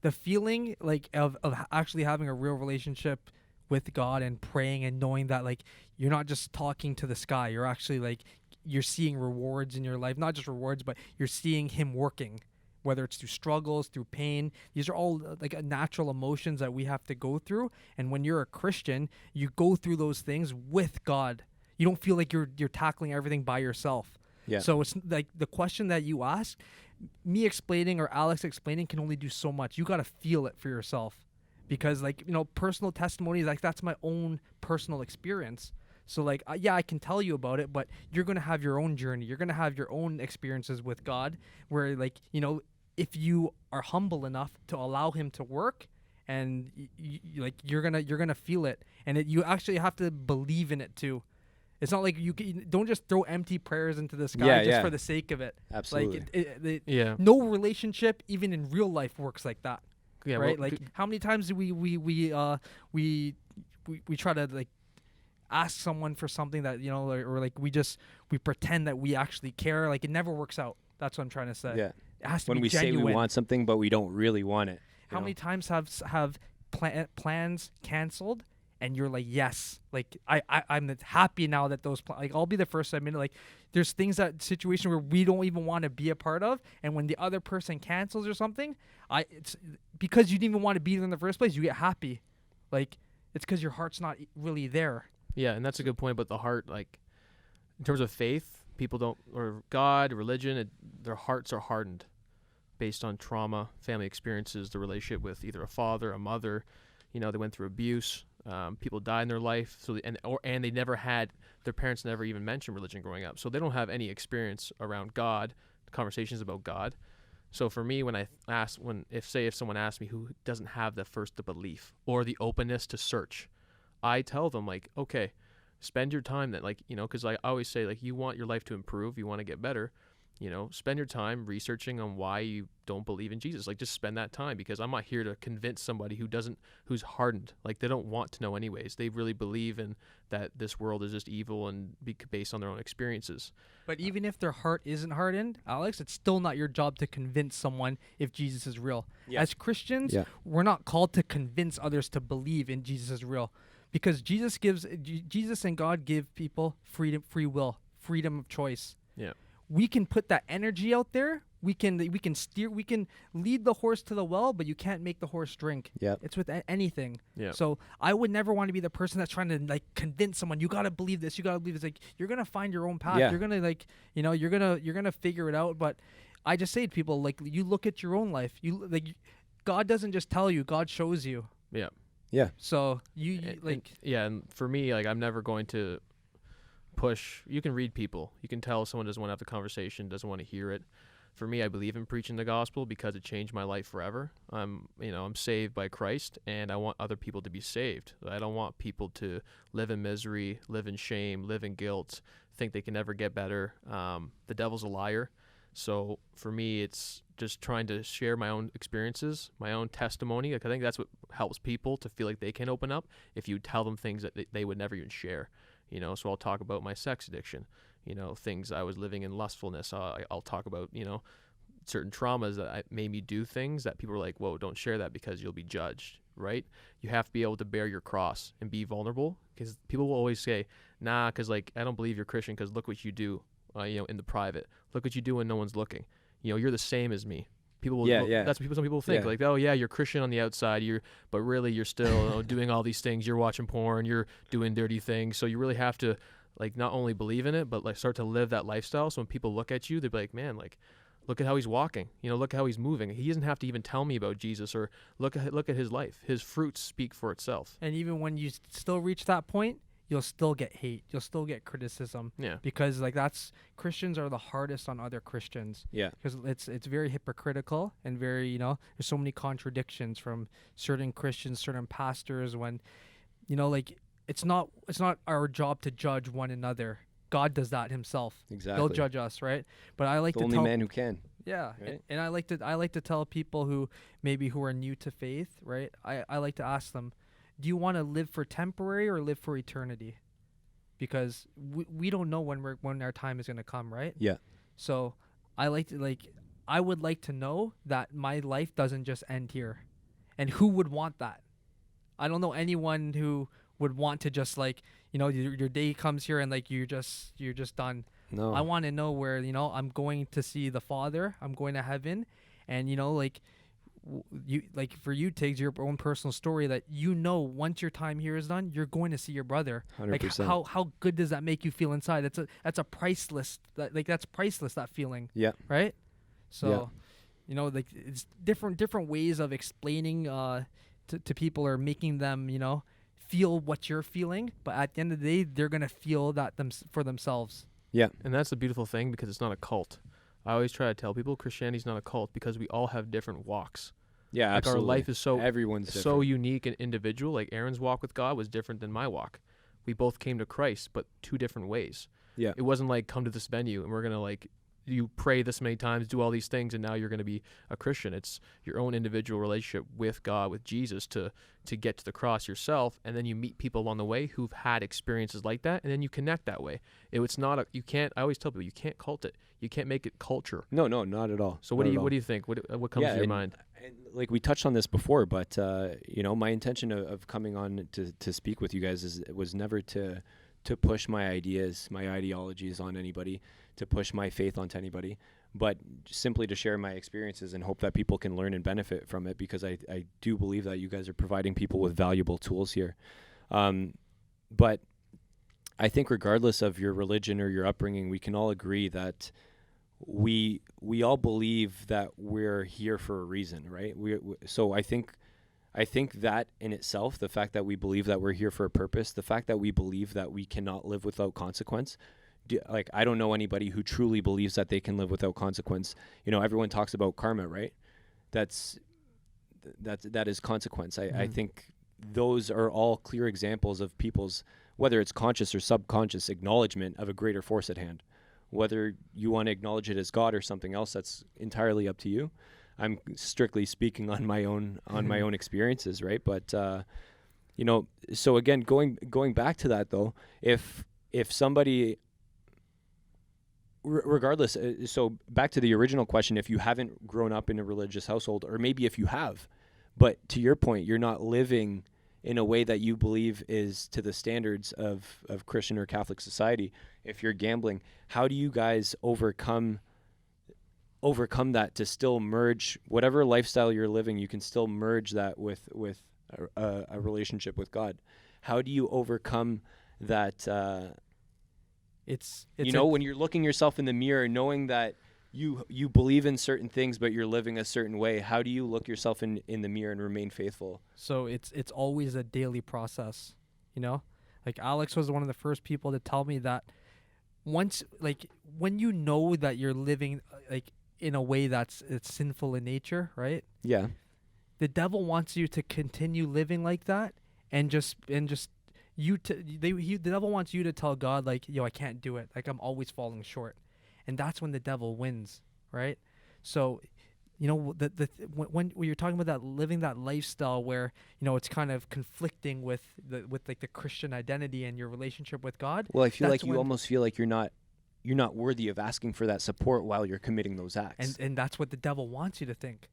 The feeling, like, of actually having a real relationship with God and praying and knowing that, like, you're not just talking to the sky. You're actually, like, you're seeing rewards in your life. Not just rewards, but you're seeing him working, whether it's through struggles, through pain. These are all like natural emotions that we have to go through. And when you're a Christian, you go through those things with God. You don't feel like you're tackling everything by yourself. Yeah. So it's like the question that you ask, me explaining or Alex explaining can only do so much. You got to feel it for yourself, because, like, you know, personal testimonies, like, that's my own personal experience. So, like, yeah, I can tell you about it, but you're going to have your own journey. You're going to have your own experiences with God where, like, you know, if you are humble enough to allow him to work, and like, you're going to feel it. And you actually have to believe in it too. It's not like don't just throw empty prayers into the sky just for the sake of it. Absolutely. Like no relationship, even in real life, works like that. Yeah, right. well, Like how many times do we try to like ask someone for something that or like we pretend that we actually care. Like it never works out. That's what I'm trying to say. Yeah. It has to when be we genuine. say we want something, but we don't really want it. How many times have plans canceled? And you're like, yes, like I'm happy now that those like I'll be the first to admit like there's situation where we don't even want to be a part of, and when the other person cancels or something, it's because you didn't even want to be there in the first place. You get happy, like it's because your heart's not really there. Yeah, and that's a good point. But the heart, like in terms of faith, people don't or God, religion, their hearts are hardened based on trauma, family experiences, the relationship with either a father, a mother. They went through abuse. People died in their life, so and they never had their parents never even mentioned religion growing up, so they don't have any experience around God, conversations about God. So for me, when if someone asks me who doesn't have the belief or the openness to search, I tell them like, okay, spend your time that because I always say like you want your life to improve, you want to get better. Spend your time researching on why you don't believe in Jesus. Like, just spend that time, because I'm not here to convince somebody who's hardened. Like, they don't want to know anyways. They really believe in that this world is just evil and based on their own experiences. But even if their heart isn't hardened, Alex, it's still not your job to convince someone if Jesus is real. Yeah. As Christians, we're not called to convince others to believe in Jesus is real, because Jesus and God give people free will, freedom of choice. Yeah. We can put that energy out there. We can lead the horse to the well, but you can't make the horse drink. Yeah. It's with anything. Yeah. So I would never want to be the person that's trying to like convince someone, you got to believe this, you got to believe this. Like, you're going to find your own path. Yeah. You're going to you're going to figure it out. But I just say to people, like, you look at your own life. God doesn't just tell you, God shows you. Yeah. Yeah. So and for me, like, I'm never going to push. You can read people. You can tell someone doesn't want to have the conversation, doesn't want to hear it. For me, I believe in preaching the gospel because it changed my life forever. I'm saved by Christ, and I want other people to be saved. I don't want people to live in misery, live in shame, live in guilt, think they can never get better. The devil's a liar. So for me, it's just trying to share my own experiences, my own testimony. Like, I think that's what helps people to feel like they can open up if you tell them things that they would never even share. So I'll talk about my sex addiction, things I was living in lustfulness. I'll talk about, certain traumas that made me do things that people are like, whoa, don't share that because you'll be judged, right? You have to be able to bear your cross and be vulnerable, because people will always say, nah, because like, I don't believe you're Christian because look what you do, in the private. Look what you do when no one's looking. You're the same as me. People will, that's what some people think. Like, oh yeah, you're Christian on the outside, but really you're still doing all these things. You're watching porn, you're doing dirty things. So you really have to like not only believe in it, but like start to live that lifestyle. So when people look at you, they'll be like, man, like, look at how he's walking. Look at how he's moving. He doesn't have to even tell me about Jesus, or look at his life. His fruits speak for itself. And even when you still reach that point, you'll still get hate. You'll still get criticism. Yeah. Because Christians are the hardest on other Christians. Yeah. Because it's very hypocritical and very, there's so many contradictions from certain Christians, certain pastors, when, it's not our job to judge one another. God does that himself. Exactly. He'll judge us, right? But I like the only man who can. Yeah. Right? And I like to tell people who are new to faith, right? I like to ask them, do you want to live for temporary or live for eternity? Because we don't know when our time is going to come, right? Yeah. So I would like to know that my life doesn't just end here. And who would want that? I don't know anyone who would want to just your day comes here and like you're just done. No. I want to know where, I'm going to see the Father, I'm going to heaven, and for you, Tiggs, your own personal story that once your time here is done, you're going to see your brother. 100%. Like how good does that make you feel inside? That's a priceless. That's priceless, that feeling. Yeah. Right. So, it's different ways of explaining to people, or making them feel what you're feeling. But at the end of the day, they're gonna feel that for themselves. Yeah. And that's the beautiful thing, because it's not a cult. I always try to tell people Christianity's not a cult, because we all have different walks. Yeah, like absolutely. Our life is everyone's so unique and individual. Like Aaron's walk with God was different than my walk. we both came to Christ, but 2 different ways. Yeah. It wasn't like, come to this venue and we're going to like, you pray this many times, do all these things, and now you're going to be a Christian. It's your own individual relationship with God, with Jesus, to get to the cross yourself, and then you meet people along the way who've had experiences like that, and then you connect that way. It's not you can't. I always tell people, you can't cult it. You can't make it culture. No, not at all. So what do you think? What comes to your mind? And like we touched on this before, but my intention of coming on to speak with you guys was never to push my ideas, my ideologies on anybody, to push my faith onto anybody, but simply to share my experiences and hope that people can learn and benefit from it, because I do believe that you guys are providing people with valuable tools here. But I think regardless of your religion or your upbringing, we can all agree that we all believe that we're here for a reason, right? So I think that in itself, the fact that we believe that we're here for a purpose, the fact that we believe that we cannot live without consequence, I don't know anybody who truly believes that they can live without consequence. Everyone talks about karma, right? That is consequence. I think those are all clear examples of people's, whether it's conscious or subconscious, acknowledgement of a greater force at hand. Whether you want to acknowledge it as God or something else, that's entirely up to you. I'm strictly speaking on my own experiences, right? But so again, going back to that though, if somebody, regardless, so back to the original question, if you haven't grown up in a religious household, or maybe if you have, but to your point, you're not living in a way that you believe is to the standards of Christian or Catholic society, if you're gambling, how do you guys overcome that to still merge whatever lifestyle you're living? You can still merge that with a relationship with God. How do you overcome that? It's when you're looking yourself in the mirror, knowing that you believe in certain things, but you're living a certain way. How do you look yourself in the mirror and remain faithful? So it's always a daily process, Like Alex was one of the first people to tell me that once, like, when you know that you're living like in a way it's sinful in nature, right? Yeah. The devil wants you to continue living like that, the devil wants you to tell God, like, I can't do it. Like, I'm always falling short. And that's when the devil wins, right? So, when you're talking about that, living that lifestyle where, it's kind of conflicting with the Christian identity and your relationship with God. Well, I feel like you almost feel like you're not worthy of asking for that support while you're committing those acts. And that's what the devil wants you to think.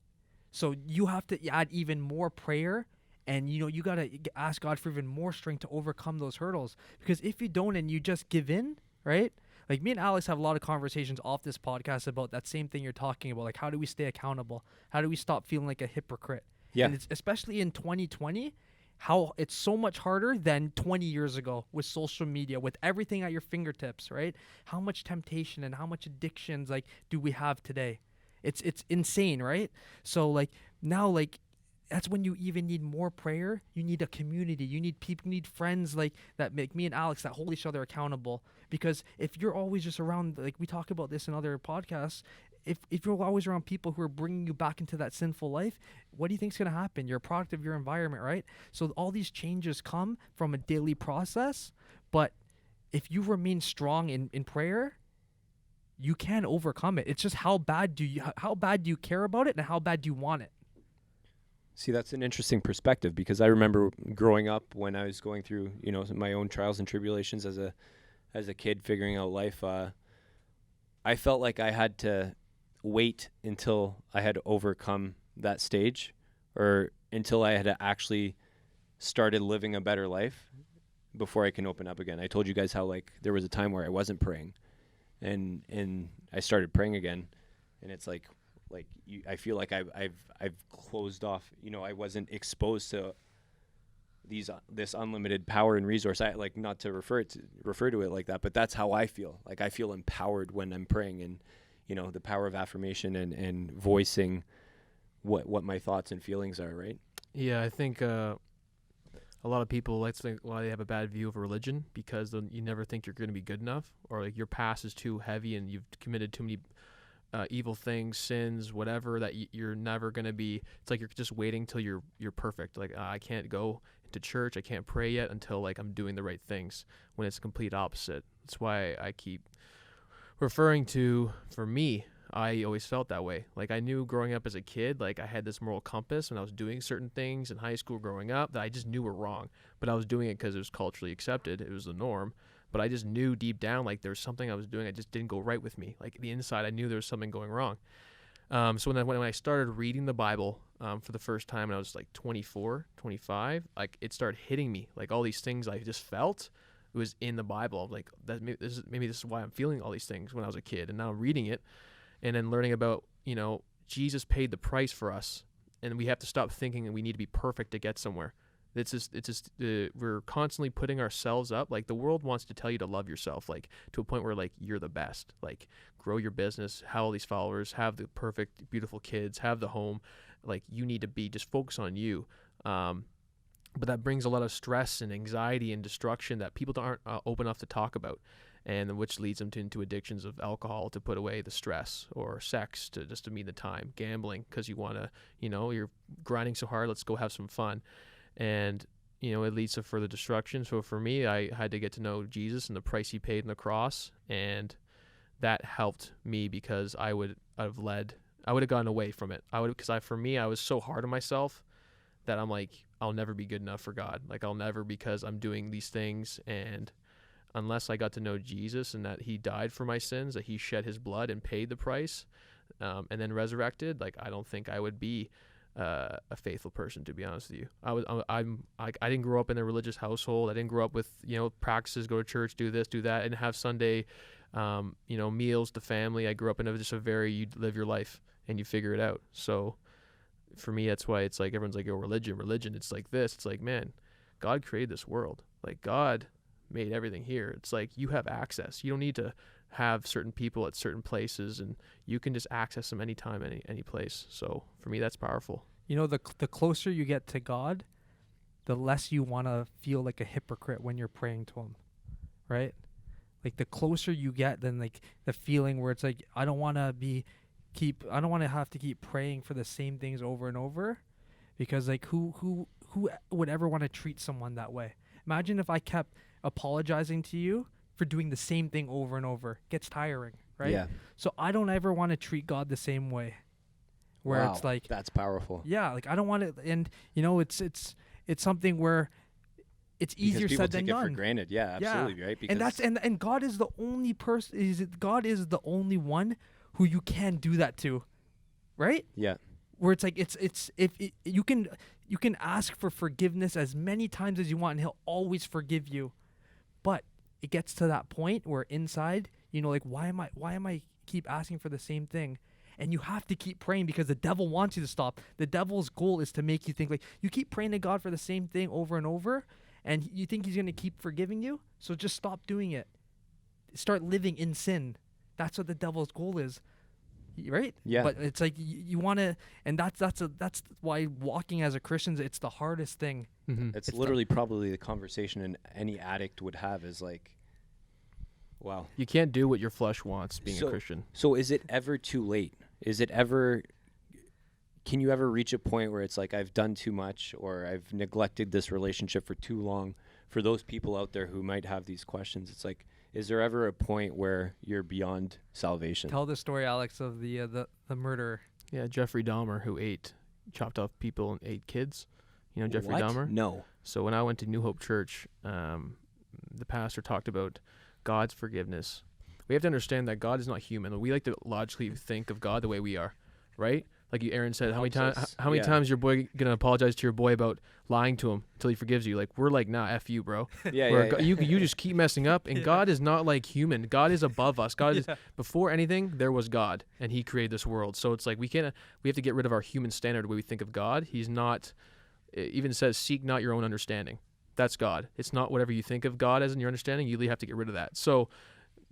So you have to add even more prayer, and you got to ask God for even more strength to overcome those hurdles. Because if you don't and you just give in, right? Like, me and Alex have a lot of conversations off this podcast about that same thing you're talking about. Like, how do we stay accountable? How do we stop feeling like a hypocrite? Yeah. And it's especially in 2020, how it's so much harder than 20 years ago with social media, with everything at your fingertips, right? How much temptation and how much addictions do we have today? It's insane, right? So now that's when you even need more prayer. You need a community. You need people. You need friends that make me and Alex that hold each other accountable. Because if you're always just around, we talk about this in other podcasts, if you're always around people who are bringing you back into that sinful life, what do you think is going to happen? You're a product of your environment, right? So all these changes come from a daily process. But if you remain strong in prayer, you can overcome it. It's just how bad do you care about it, and how bad do you want it? See, that's an interesting perspective, because I remember growing up when I was going through, my own trials and tribulations as a kid, figuring out life. I felt like I had to wait until I had overcome that stage, or until I had actually started living a better life before I can open up again. I told you guys how there was a time where I wasn't praying, and I started praying again, and it's I feel like I've closed off. I wasn't exposed to this unlimited power and resource. I not to refer to it like that, but that's how I feel. I feel empowered when I'm praying, and the power of affirmation and voicing what my thoughts and feelings are. Right? Yeah, I think a lot of people like to think why they have a bad view of religion, because you never think you're going to be good enough, or your past is too heavy and you've committed too many evil things, sins, whatever, that you're never going to be. It's like you're just waiting till you're perfect. I can't go to church. I can't pray yet until like I'm doing the right things, when it's the complete opposite. That's why I keep referring to, for me, I always felt that way. Like I knew growing up as a kid, like I had this moral compass when I was doing certain things in high school growing up that I just knew were wrong, but I was doing it because it was culturally accepted. It was the norm. But I just knew deep down, like there was something I was doing. I just didn't go right with me. Like the inside, I knew there was something going wrong. So when I started reading the Bible for the first time, and I was like 24, 25, like it started hitting me. Like all these things I just felt, it was in the Bible. I'm like, maybe this is why I'm feeling all these things when I was a kid. And now I'm reading it and then learning about, Jesus paid the price for us. And we have to stop thinking that we need to be perfect to get somewhere. We're constantly putting ourselves up. Like the world wants to tell you to love yourself, like to a point where like you're the best, like grow your business, have all these followers, have the perfect, beautiful kids, have the home. Like you need to be just focus on you. But that brings a lot of stress and anxiety and destruction that people aren't open enough to talk about, and which leads them into addictions of alcohol to put away the stress, or sex to meet the time, gambling because you want to, you're grinding so hard, let's go have some fun. And, it leads to further destruction. So for me, I had to get to know Jesus and the price he paid on the cross. And that helped me because I would have gotten away from it. For me, I was so hard on myself that I'm like, I'll never be good enough for God. Like I'll never, because I'm doing these things. And unless I got to know Jesus and that he died for my sins, that he shed his blood and paid the price, and then resurrected, like I don't think I would be a faithful person, to be honest with you. I didn't grow up in a religious household. I didn't grow up with practices, go to church, do this, do that, and have Sunday meals to family. I grew up in you live your life and you figure it out. So for me, that's why it's like everyone's like, religion, it's like this. It's like, man, God created this world. Like God made everything here. It's like you have access. You don't need to have certain people at certain places, and you can just access them anytime, any place. So for me, that's powerful. The closer you get to God, the less you want to feel like a hypocrite when you're praying to him, right? Like the closer you get, then like the feeling where it's like, I don't want to have to keep praying for the same things over and over, because like who would ever want to treat someone that way? Imagine if I kept apologizing to you for doing the same thing over and over. It gets tiring, right? Yeah. So I don't ever want to treat God the same way, where it's like, that's powerful. Yeah, like I don't want to, and it's something where it's easier said than done. People take it for granted. Yeah, absolutely, right? Because and God is the only person. God is the only one who you can do that to, right? Yeah. Where it's like you can ask for forgiveness as many times as you want, and he'll always forgive you. But it gets to that point where inside, like why am I keep asking for the same thing? And you have to keep praying because the devil wants you to stop. The devil's goal is to make you think like you keep praying to God for the same thing over and over, and you think he's going to keep forgiving you. So just stop doing it. Start living in sin. That's what the devil's goal is. Right? Yeah. But it's like you want to, and that's why walking as a Christian, it's the hardest thing. Mm-hmm. It's literally probably the conversation any addict would have is like, wow. You can't do what your flesh wants being a Christian. So is it ever too late? Can you ever reach a point where it's like, I've done too much, or I've neglected this relationship for too long? For those people out there who might have these questions, it's like, is there ever a point where you're beyond salvation? Tell the story, Alex, of the murderer. Yeah, Jeffrey Dahmer, who chopped off people and ate kids. You know Jeffrey Dahmer? No. So when I went to New Hope Church, the pastor talked about God's forgiveness. We have to understand that God is not human. We like to logically think of God the way we are, right? Like Aaron said, how many times your boy gonna apologize to your boy about lying to him until he forgives you? Like we're like, nah, F you, bro. You just keep messing up, and God is not like human. God is above us. God is before anything. There was God, and He created this world. So it's like we have to get rid of our human standard the way we think of God. He's not. It even says, seek not your own understanding. That's God. It's not whatever you think of God as in your understanding. You have to get rid of that. So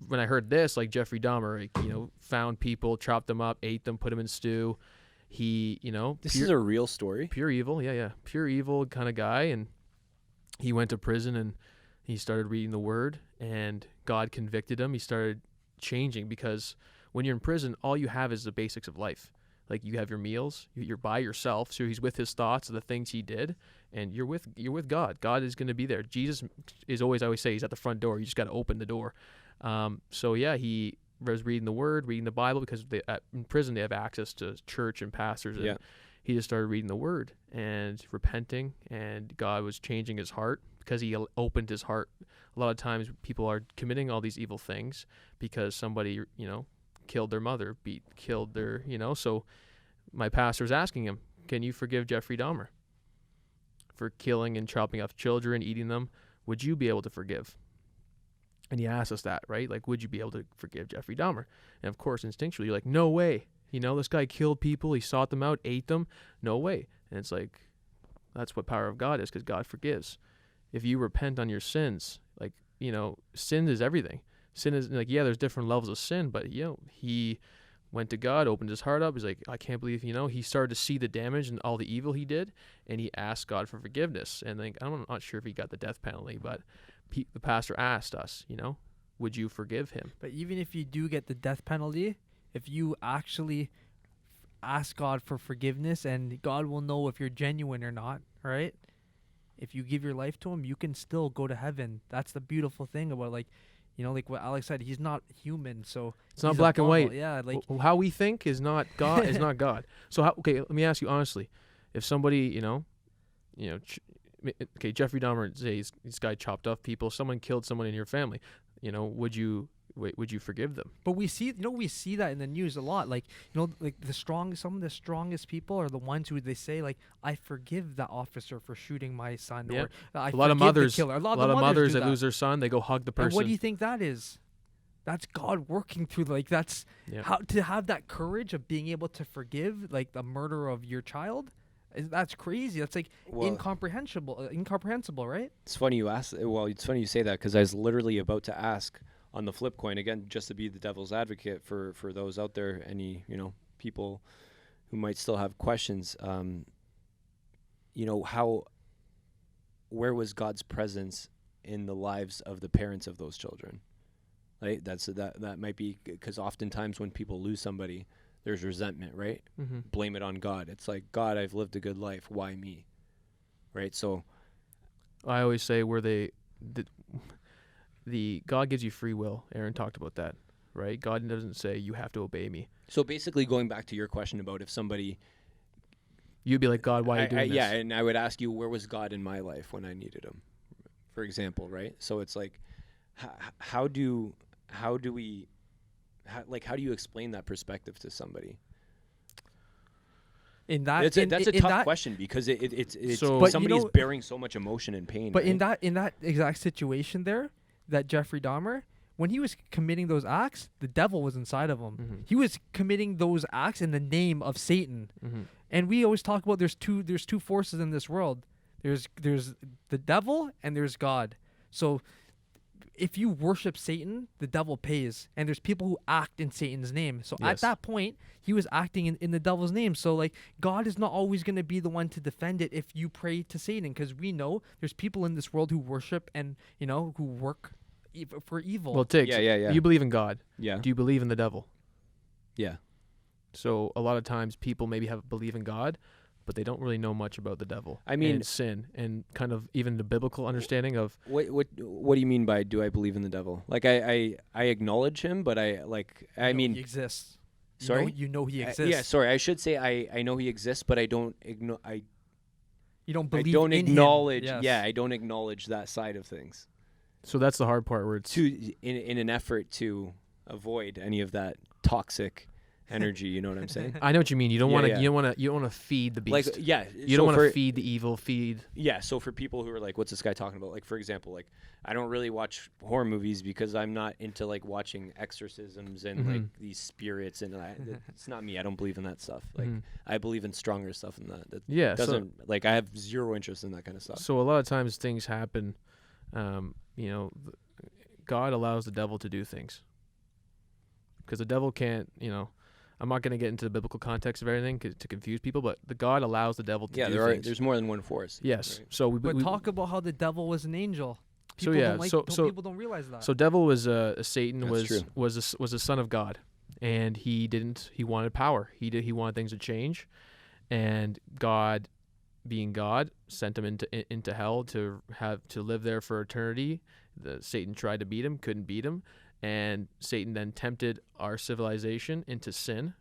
when I heard this, like Jeffrey Dahmer, found people, chopped them up, ate them, put them in stew. He, this is a real story. Pure evil, pure evil kind of guy, and he went to prison and he started reading the Word, and God convicted him. He started changing, because when you're in prison, all you have is the basics of life. Like you have your meals, you're by yourself, so he's with his thoughts of the things he did, and you're with God. God is going to be there. Jesus is always, I always say, he's at the front door. You just got to open the door. So yeah, he was reading the Word, reading the Bible, because in prison they have access to church and pastors. And he just started reading the Word and repenting, and God was changing his heart because he opened his heart. A lot of times people are committing all these evil things because somebody, killed their mother, killed their, so my pastor's asking him, can you forgive Jeffrey Dahmer for killing and chopping up children, eating them? Would you be able to forgive? And he asked us that, right? Like, would you be able to forgive Jeffrey Dahmer? And of course, instinctually, you're like, no way. This guy killed people. He sought them out, ate them. No way. And it's like, that's what power of God is, because God forgives. If you repent on your sins, like, sin is everything. Sin is like, there's different levels of sin, but, he went to God, opened his heart up. He's like, I can't believe, he started to see the damage and all the evil he did, and he asked God for forgiveness. And like, I'm not sure if he got the death penalty, but the pastor asked us, would you forgive him? But even if you do get the death penalty, if you actually ask God for forgiveness, and God will know if you're genuine or not, right? If you give your life to him, you can still go to heaven. That's the beautiful thing about, like what Alex said, he's not human, so it's not black and white. Yeah, like how we think is not God. Is not God. So let me ask you honestly, if somebody, Jeffrey Dahmer, say this guy chopped off people, someone killed someone in your family, would you forgive them? But we see that in the news a lot. Like, like some of the strongest people are the ones who they say, like, I forgive that officer for shooting my son. Yeah. Or I a lot of mothers, a lot of mothers that lose their son, they go hug the person. And what do you think that is? That's God working through. Like, that's how to have that courage of being able to forgive, like, the murder of your child. That's crazy. That's like incomprehensible, right? It's funny you ask. Well, it's funny you say that, because I was literally about to ask on the flip coin again, just to be the devil's advocate for those out there, any people who might still have questions. Where was God's presence in the lives of the parents of those children? Right. That might be because oftentimes when people lose somebody, there's resentment, right? Mm-hmm. Blame it on God. It's like, God, I've lived a good life. Why me? Right. So I always say the God gives you free will. Aaron talked about that, right? God doesn't say you have to obey me. So basically, going back to your question about if somebody, you'd be like, God, why are you doing this? Yeah, and I would ask you, where was God in my life when I needed him, for example, right? So it's like, how do you explain that perspective to somebody? That's a tough question, because it's somebody's bearing so much emotion and pain. But right? in that exact situation there, that Jeffrey Dahmer, when he was committing those acts, the devil was inside of him. Mm-hmm. He was committing those acts in the name of Satan. Mm-hmm. And we always talk about there's two forces in this world. There's the devil and there's God. So if you worship Satan, the devil pays. And there's people who act in Satan's name. So at that point, he was acting in the devil's name. So, like, God is not always going to be the one to defend it if you pray to Satan, because we know there's people in this world who worship and, who work for evil. Well, Tiggs, you believe in God. Yeah. Do you believe in the devil? Yeah. So a lot of times people maybe believe in God, but they don't really know much about the devil. I mean, and sin, and kind of even the biblical understanding of what do you mean by do I believe in the devil? Like I acknowledge him, but he exists. Sorry, you know he exists. Sorry, I should say I know he exists, but I don't You don't I believe don't in acknowledge. him. Yes. Yeah, I don't acknowledge that side of things. So that's the hard part, where it's in an effort to avoid any of that toxic energy. You know what I'm saying? I know what you mean. You don't want to. You don't want to feed the beast. Like, yeah, you don't want to feed the evil. Yeah. So for people who are like, "What's this guy talking about?" Like, for example, like I don't really watch horror movies because I'm not into like watching exorcisms and like these spirits, and it's not me. I don't believe in that stuff. Like I believe in stronger stuff than that. Doesn't like I have zero interest in that kind of stuff. So a lot of times things happen. God allows the devil to do things because the devil can't. I'm not going to get into the biblical context of everything to confuse people, but God allows the devil to do things. There's more than one force. Yes. Right? So we talk about how the devil was an angel. People people don't realize that. So devil was Satan. That's was a son of God. and he didn't. He wanted power. He wanted things to change, and God, being God, sent him into hell to live there for eternity. Satan tried to beat him, couldn't beat him, and Satan then tempted our civilization into sin,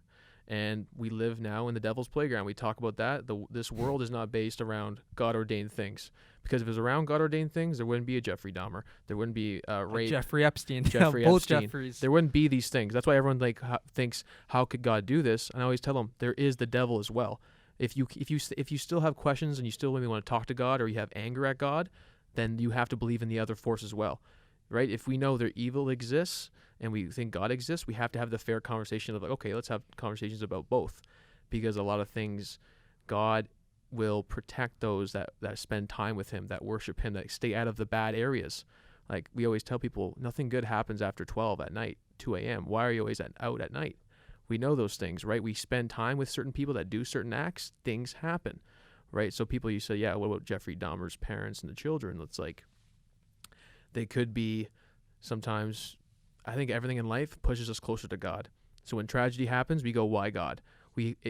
and we live now in the devil's playground. We talk about that. This world is not based around God-ordained things, because if it was around God-ordained things, there wouldn't be a Jeffrey Dahmer, there wouldn't be rape, Jeffrey Epstein, Jeffrey both Epstein. Jeffreys. There wouldn't be these things. That's why everyone thinks, how could God do this? And I always tell them there is the devil as well. If you still have questions and you still maybe want to talk to God, or you have anger at God, then you have to believe in the other force as well, right? If we know their evil exists and we think God exists, we have to have the fair conversation of like, okay, let's have conversations about both, because a lot of things, God will protect those that spend time with him, that worship him, that stay out of the bad areas. Like we always tell people, nothing good happens after 12 at night, 2 a.m. Why are you always out at night? We know those things, right? We spend time with certain people that do certain acts, things happen, right? So people, you say, yeah, what about Jeffrey Dahmer's parents and the children? It's like, they could be sometimes, I think everything in life pushes us closer to God. So when tragedy happens, we go, why God?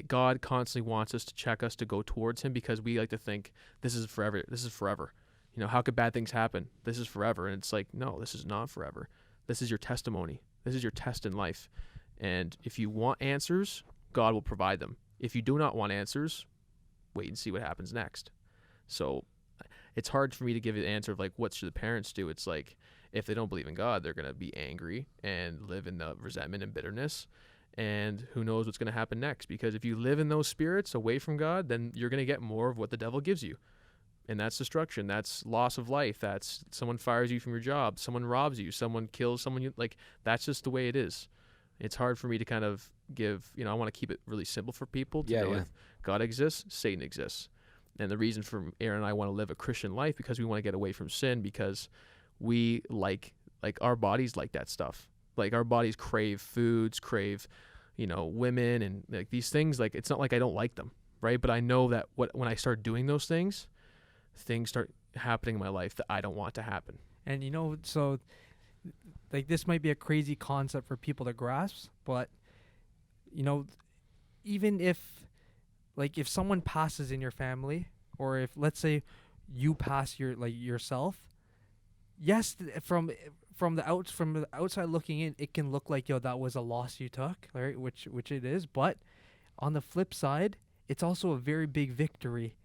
God constantly wants us to check us to go towards him, because we like to think this is forever. This is forever. You know, how could bad things happen? This is forever. And it's like, no, this is not forever. This is your testimony. This is your test in life. And if you want answers, God will provide them. If you do not want answers, wait and see what happens next. So it's hard for me to give you the answer of like, what should the parents do? It's like, if they don't believe in God, they're going to be angry and live in the resentment and bitterness. And who knows what's going to happen next? Because if you live in those spirits away from God, then you're going to get more of what the devil gives you. And that's destruction. That's loss of life. That's someone fires you from your job. Someone robs you. Someone kills someone. That's just the way it is. It's hard for me to kind of give, I want to keep it really simple for people to know if God exists, Satan exists. And the reason for Aaron and I want to live a Christian life, because we want to get away from sin, because we like our bodies like that stuff. Like our bodies crave foods, crave, women, and like these things. Like it's not like I don't like them, right? But I know that when I start doing those things start happening in my life that I don't want to happen. And so like this might be a crazy concept for people to grasp, but even if someone passes in your family, or if let's say you pass yourself, yes, from the outside looking in, it can look like that was a loss you took, right? Which it is, but on the flip side, it's also a very big victory,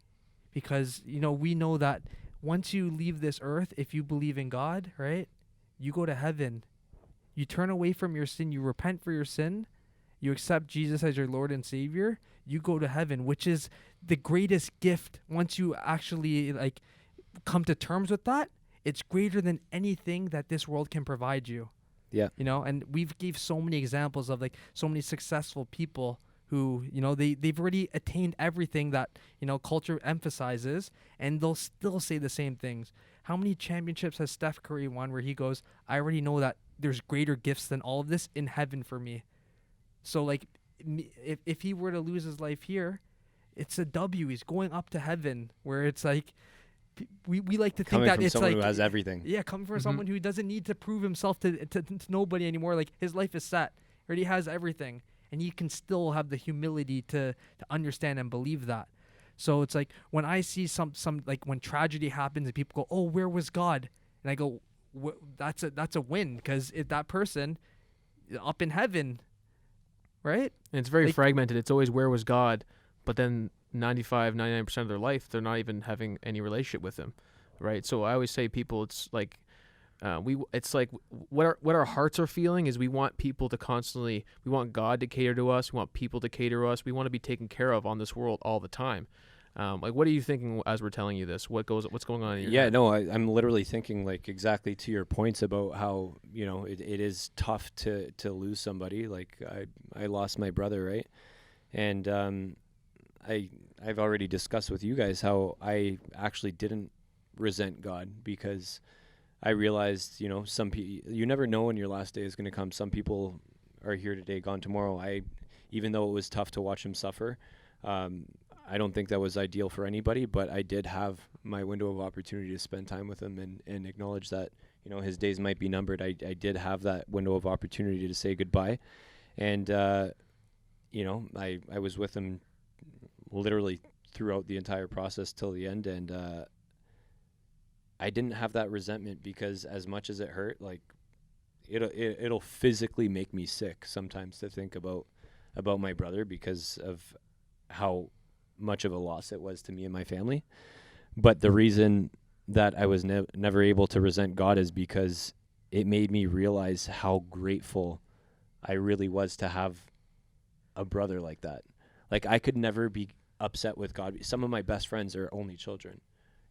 because we know that once you leave this earth, if you believe in God, right, you go to heaven. You turn away from your sin, you repent for your sin, you accept Jesus as your Lord and Savior, you go to heaven, which is the greatest gift. Once you actually come to terms with that, it's greater than anything that this world can provide you. Yeah. And we've gave so many examples of so many successful people who, they've already attained everything that, culture emphasizes, and they'll still say the same things. How many championships has Steph Curry won where he goes, I already know that there's greater gifts than all of this in heaven for me. So if he were to lose his life here, it's a W. He's going up to heaven, where it's like, we like to think coming that from it's someone like who has everything. Yeah, coming from someone who doesn't need to prove himself to nobody anymore. Like his life is set. Already has everything, and he can still have the humility to understand and believe that. So it's like when I see some like when tragedy happens and people go, "Oh, where was God?" and I go, "That's a win, because if that person up in heaven." Right? And it's very fragmented. It's always, where was God? But then 99% of their life, they're not even having any relationship with him, right? So I always say people, it's like, what our hearts are feeling is we want people to constantly, we want God to cater to us. We want people to cater to us. We want to be taken care of on this world all the time. What are you thinking as we're telling you this? What's going on in your head? No, I'm literally thinking exactly to your points about how, it is tough to lose somebody. Like I lost my brother, right? And I've already discussed with you guys how I actually didn't resent God, because I realized, some people, you never know when your last day is going to come. Some people are here today, gone tomorrow. Even though it was tough to watch him suffer, I don't think that was ideal for anybody, but I did have my window of opportunity to spend time with him and acknowledge that, his days might be numbered. I did have that window of opportunity to say goodbye. And, you know, I was with him literally throughout the entire process till the end. And I didn't have that resentment, because as much as it hurt, like, it'll physically make me sick sometimes to think about my brother, because of how much of a loss it was to me and my family. But the reason that I was never able to resent God is because it made me realize how grateful I really was to have a brother like that. Like, I could never be upset with God. Some of my best friends are only children.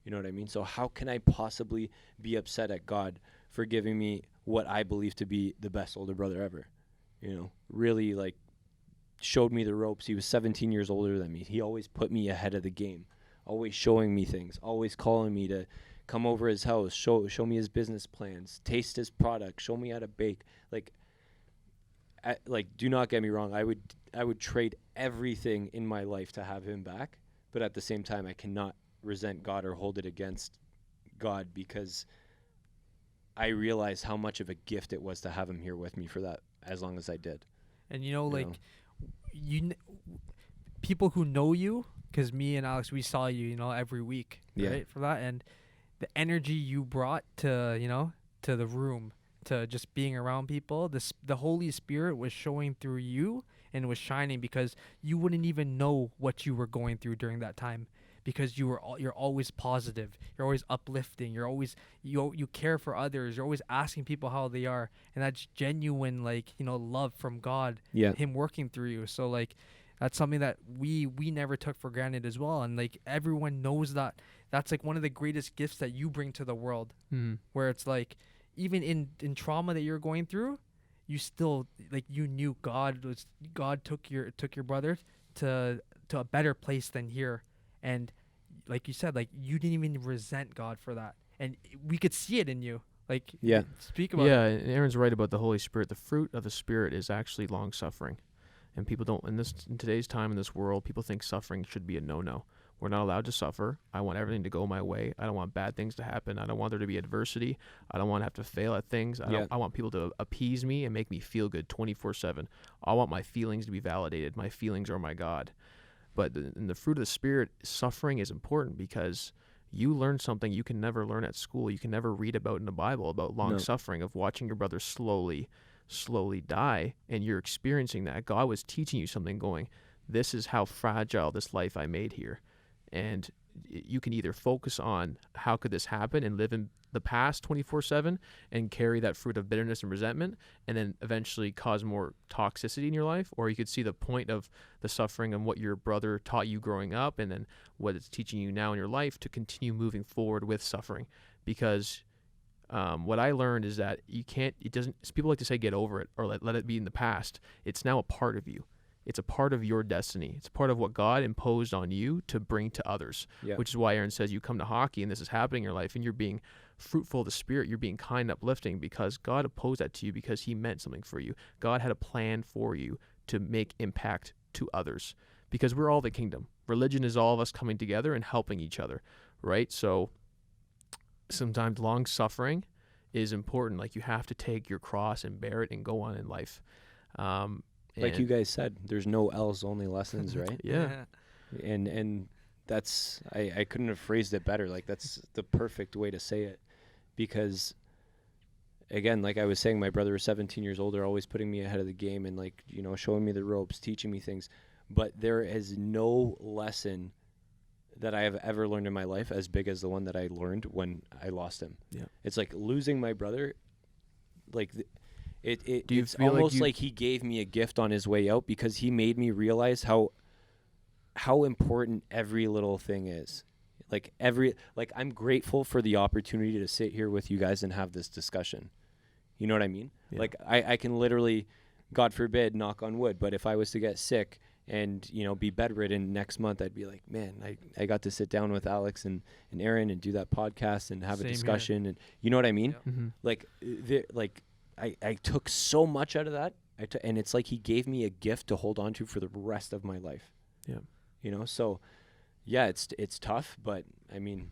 You know what I mean? So how can I possibly be upset at God for giving me what I believe to be the best older brother ever? You know, really, like, showed me the ropes. He was 17 years older than me. He always put me ahead of the game, always showing me things, always calling me to come over his house, show me his business plans, taste his product, show me how to bake. Like, do not get me wrong. I would trade everything in my life to have him back. But at the same time, I cannot resent God or hold it against God, because I realize how much of a gift it was to have him here with me for that, as long as I did. And people who know you, because me and Alex, we saw you, every week, right, for that, and the energy you brought to the room, to just being around people, the Holy Spirit was showing through you and was shining, because you wouldn't even know what you were going through during that time, because you're always positive, you're always uplifting, you're always you care for others, you're always asking people how they are, and that's genuine, love from God, him working through you. So that's something that we never took for granted as well, and everyone knows that's one of the greatest gifts that you bring to the world, where it's even in trauma that you're going through, you still you knew God took your brother to a better place than here. And like you said, you didn't even resent God for that, and we could see it in you. Speak about it. Yeah, Aaron's right about the Holy Spirit. The fruit of the Spirit is actually long suffering, and people don't. In today's time in this world, people think suffering should be a no-no. We're not allowed to suffer. I want everything to go my way. I don't want bad things to happen. I don't want there to be adversity. I don't want to have to fail at things. I want people to appease me and make me feel good 24/7. I want my feelings to be validated. My feelings are my God. But in the fruit of the Spirit, suffering is important, because you learn something you can never learn at school. You can never read about in the Bible, about long suffering, of watching your brother slowly die, and you're experiencing that. God was teaching you something, going, this is how fragile this life I made here. And you can either focus on how could this happen and live in the past 24/7 and carry that fruit of bitterness and resentment, and then eventually cause more toxicity in your life, or you could see the point of the suffering and what your brother taught you growing up, and then what it's teaching you now in your life to continue moving forward with suffering. Because what I learned is that people like to say get over it or let it be in the past. It's now a part of you. It's a part of your destiny. It's part of what God imposed on you to bring to others, which is why Aaron says you come to hockey and this is happening in your life and you're being fruitful of the Spirit, you're being kind, uplifting, because God opposed that to you, because he meant something for you. God had a plan for you to make impact to others, because we're all the kingdom. Religion is all of us coming together and helping each other, right? So sometimes long suffering is important. You have to take your cross and bear it and go on in life. Like you guys said, there's no L's, only lessons, right? Yeah. And that's, I couldn't have phrased it better. That's the perfect way to say it, because again, like I was saying, my brother was 17 years older, always putting me ahead of the game and showing me the ropes, teaching me things. But there is no lesson that I have ever learned in my life as big as the one that I learned when I lost him. Yeah. It's like losing my brother, it's almost like he gave me a gift on his way out, because he made me realize how important every little thing is. I'm grateful for the opportunity to sit here with you guys and have this discussion. You know what I mean? Yeah. I can literally, God forbid, knock on wood, but if I was to get sick and, be bedridden next month, I'd be like, man, I got to sit down with Alex and Aaron and do that podcast and have a discussion. Here. And you know what I mean? Yeah. Mm-hmm. I took so much out of that, and it's like he gave me a gift to hold on to for the rest of my life. Yeah. So, yeah, it's tough, but, I mean,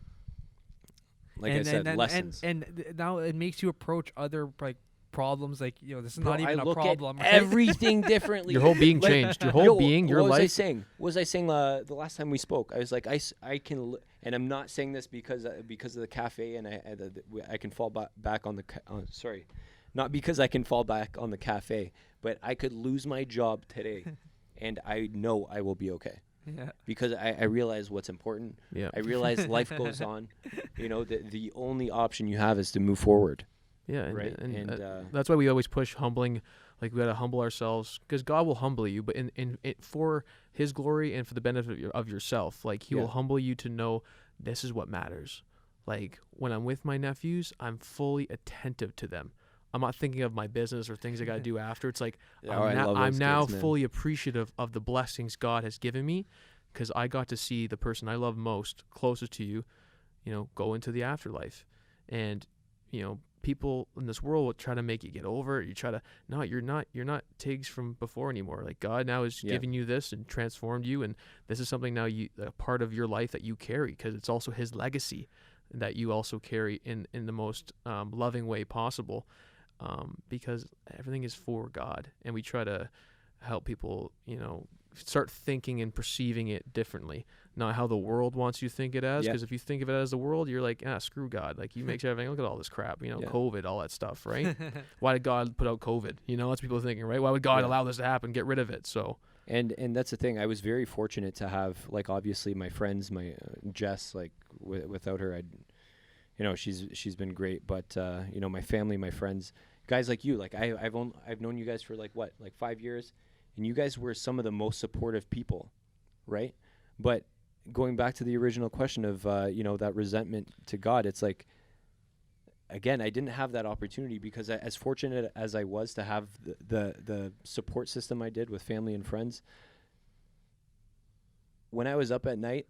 I said, lessons. And now it makes you approach other, problems. Like, this is Bro, not even I a look problem. at everything differently. Your whole being Like, changed. Your whole being, your what life. was I saying the last time we spoke? I was like, I can, and I'm not saying this because of the cafe, and I can fall back on the. Sorry, not because I can fall back on the cafe, but I could lose my job today, and I know I will be okay. Yeah. Because I realize what's important. Yeah. I realize life goes on. The only option you have is to move forward. Yeah, and, Right, and, and, that's why we always push humbling. Like, we got to humble ourselves, because God will humble you, but in for His glory and for the benefit of yourself. Like, He will humble you to know this is what matters. Like, when I'm with my nephews, I'm fully attentive to them. I'm not thinking of my business or things I got to do after. It's like, I'm now fully appreciative of the blessings God has given me, because I got to see the person I love most, closest to you, go into the afterlife. And, people in this world will try to make you get over it. You try to, no, you're not Tiggs from before anymore. Like, God now is giving you this and transformed you. And this is something now a part of your life that you carry, because it's also His legacy that you also carry in the most loving way possible. Because everything is for God, and we try to help people, start thinking and perceiving it differently, not how the world wants you to think it as. Because if you think of it as the world, you're like, screw God. Like, you make sure everything. Look at all this crap, COVID, all that stuff, right? Why did God put out COVID? That's people thinking, right? Why would God allow this to happen? Get rid of it. So. And that's the thing. I was very fortunate to have, like, obviously my friends, my Jess. Like, without her, she's been great. But my family, my friends. Guys like you, like I've known you guys for like 5 years, and you guys were some of the most supportive people, right? But going back to the original question of that resentment to God, it's like, again, I didn't have that opportunity, because as fortunate as I was to have the support system I did with family and friends, when I was up at night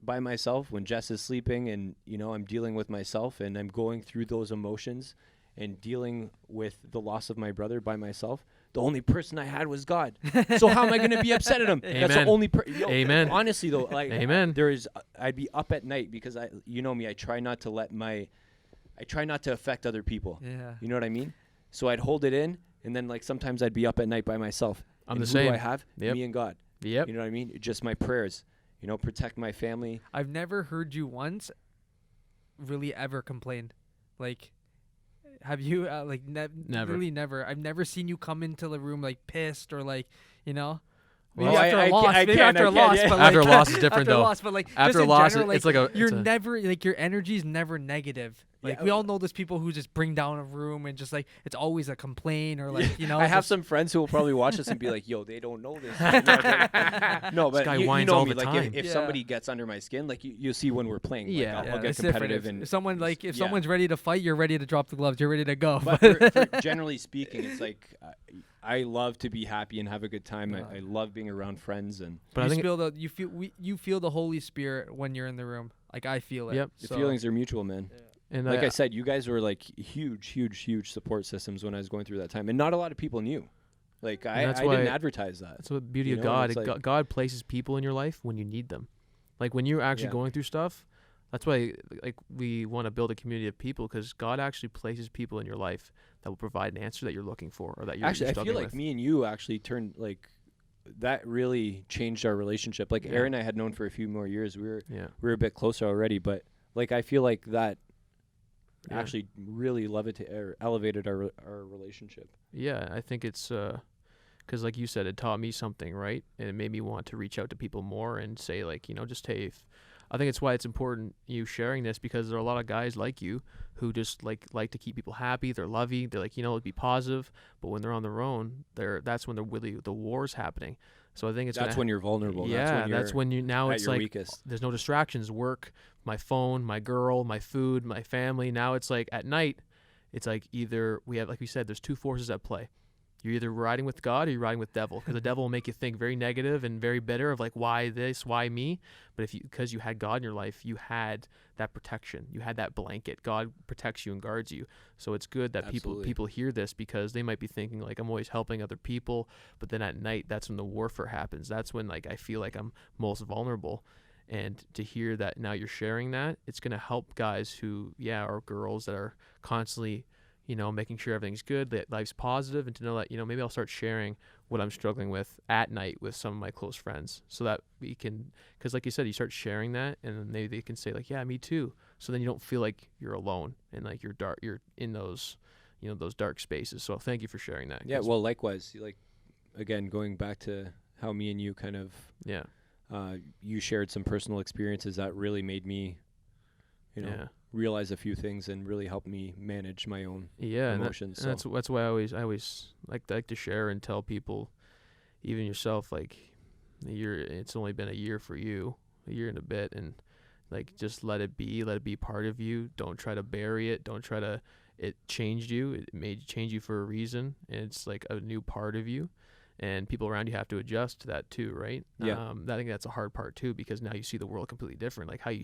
by myself, when Jess is sleeping, and I'm dealing with myself, and I'm going through those emotions and dealing with the loss of my brother by myself, the only person I had was God. So how am I going to be upset at Him? Amen. That's the only Amen. Honestly though, like, Amen. I'd be up at night, because I try not to affect other people. Yeah. You know what I mean? So I'd hold it in, and then, like, sometimes I'd be up at night by myself. I'm and the who same. do I have? Me and God. Yep. You know what I mean? Just my prayers. Protect my family. I've never heard you once really ever complain. Like, have you Never. Really never. I've never seen you come into the room like pissed or like, maybe Well, after a loss. Maybe after a loss, yeah. but After like, a loss is different, after though. A loss, but like After just a in loss, general, it's like a. you're it's a- never like, your energy's never negative. Like, we all know there's people who just bring down a room and just like, it's always a complaint, or like, I have some friends who will probably watch this and be like, "Yo, they don't know this." No, but This guy you whines know all me. the Like, time. if somget gets under my skin, like, you'll see when we're playing. Like, Yeah. I'll get it's competitive. different. And If someone like, if yeah. someone's ready to fight, you're ready to drop the gloves. You're ready to go. But for generally speaking, it's like, I love to be happy and have a good time. I love being around friends, and But I think you feel the Holy Spirit when you're in the room. Like, I feel it. Yep. the feelings are mutual, man. Yeah. and Like I said, you guys were like huge support systems when I was going through that time, and not a lot of people knew. Like, I didn't advertise that. That's what the beauty of know, God. it's like- God places people in your life when you need them. Like, when you're actually going through stuff. That's why, like, we want to build a community of people, because God actually places people in your life that will provide an answer that you're looking for, or that you're Actually, I struggling feel like with. me and you actually turned, like, that really changed our relationship. Like, Yeah. Aaron I had known for a few more years. We Yeah. were a bit closer already, but like, I feel like that Yeah. actually really elevated our relationship. Yeah, I think it's because, like you said, it taught me something, right? And it made me want to reach out to people more and say, like, just hey, I think it's why it's important you sharing this, because there are a lot of guys like you who just like to keep people happy. They're lovey. They're like, be positive. But when they're on their own, that's when the war's happening. So I think it's That's when you're vulnerable. Yeah, that's when you now at it's your like weakest. there's no distractions. Work, my phone, my girl, my food, my family. Now it's like at night, it's like either we have, like we said, there's two forces at play. You're either riding with God or you're riding with devil, because the devil will make you think very negative and very bitter of like, why this, why me? But because you had God in your life, you had that protection. You had that blanket. God protects you and guards you. So it's good that people hear this, because they might be thinking like, I'm always helping other people. But then at night, that's when the warfare happens. That's when like I feel like I'm most vulnerable. And to hear that now you're sharing that, it's going to help guys who, or girls that are constantly, making sure everything's good, that life's positive, and to know that, maybe I'll start sharing what I'm struggling with at night with some of my close friends, so that we can, because like you said, you start sharing that, and then maybe they can say like, yeah, me too. So then you don't feel like you're alone and like you're in those, those dark spaces. So thank you for sharing that. Yeah. Well, likewise, like, again, going back to how me and you kind of, you shared some personal experiences that really made me, realize a few things and really helped me manage my own emotions. And that's why I always like to share and tell people, even yourself, like, it's only been a year for you, a year and a bit, and like, just let it be part of you. Don't try to bury it. Don't try to, it changed you. It made change you for a reason, and it's like a new part of you. And people around you have to adjust to that too, right? Yeah. I think that's a hard part too, because now you see the world completely different. Like how you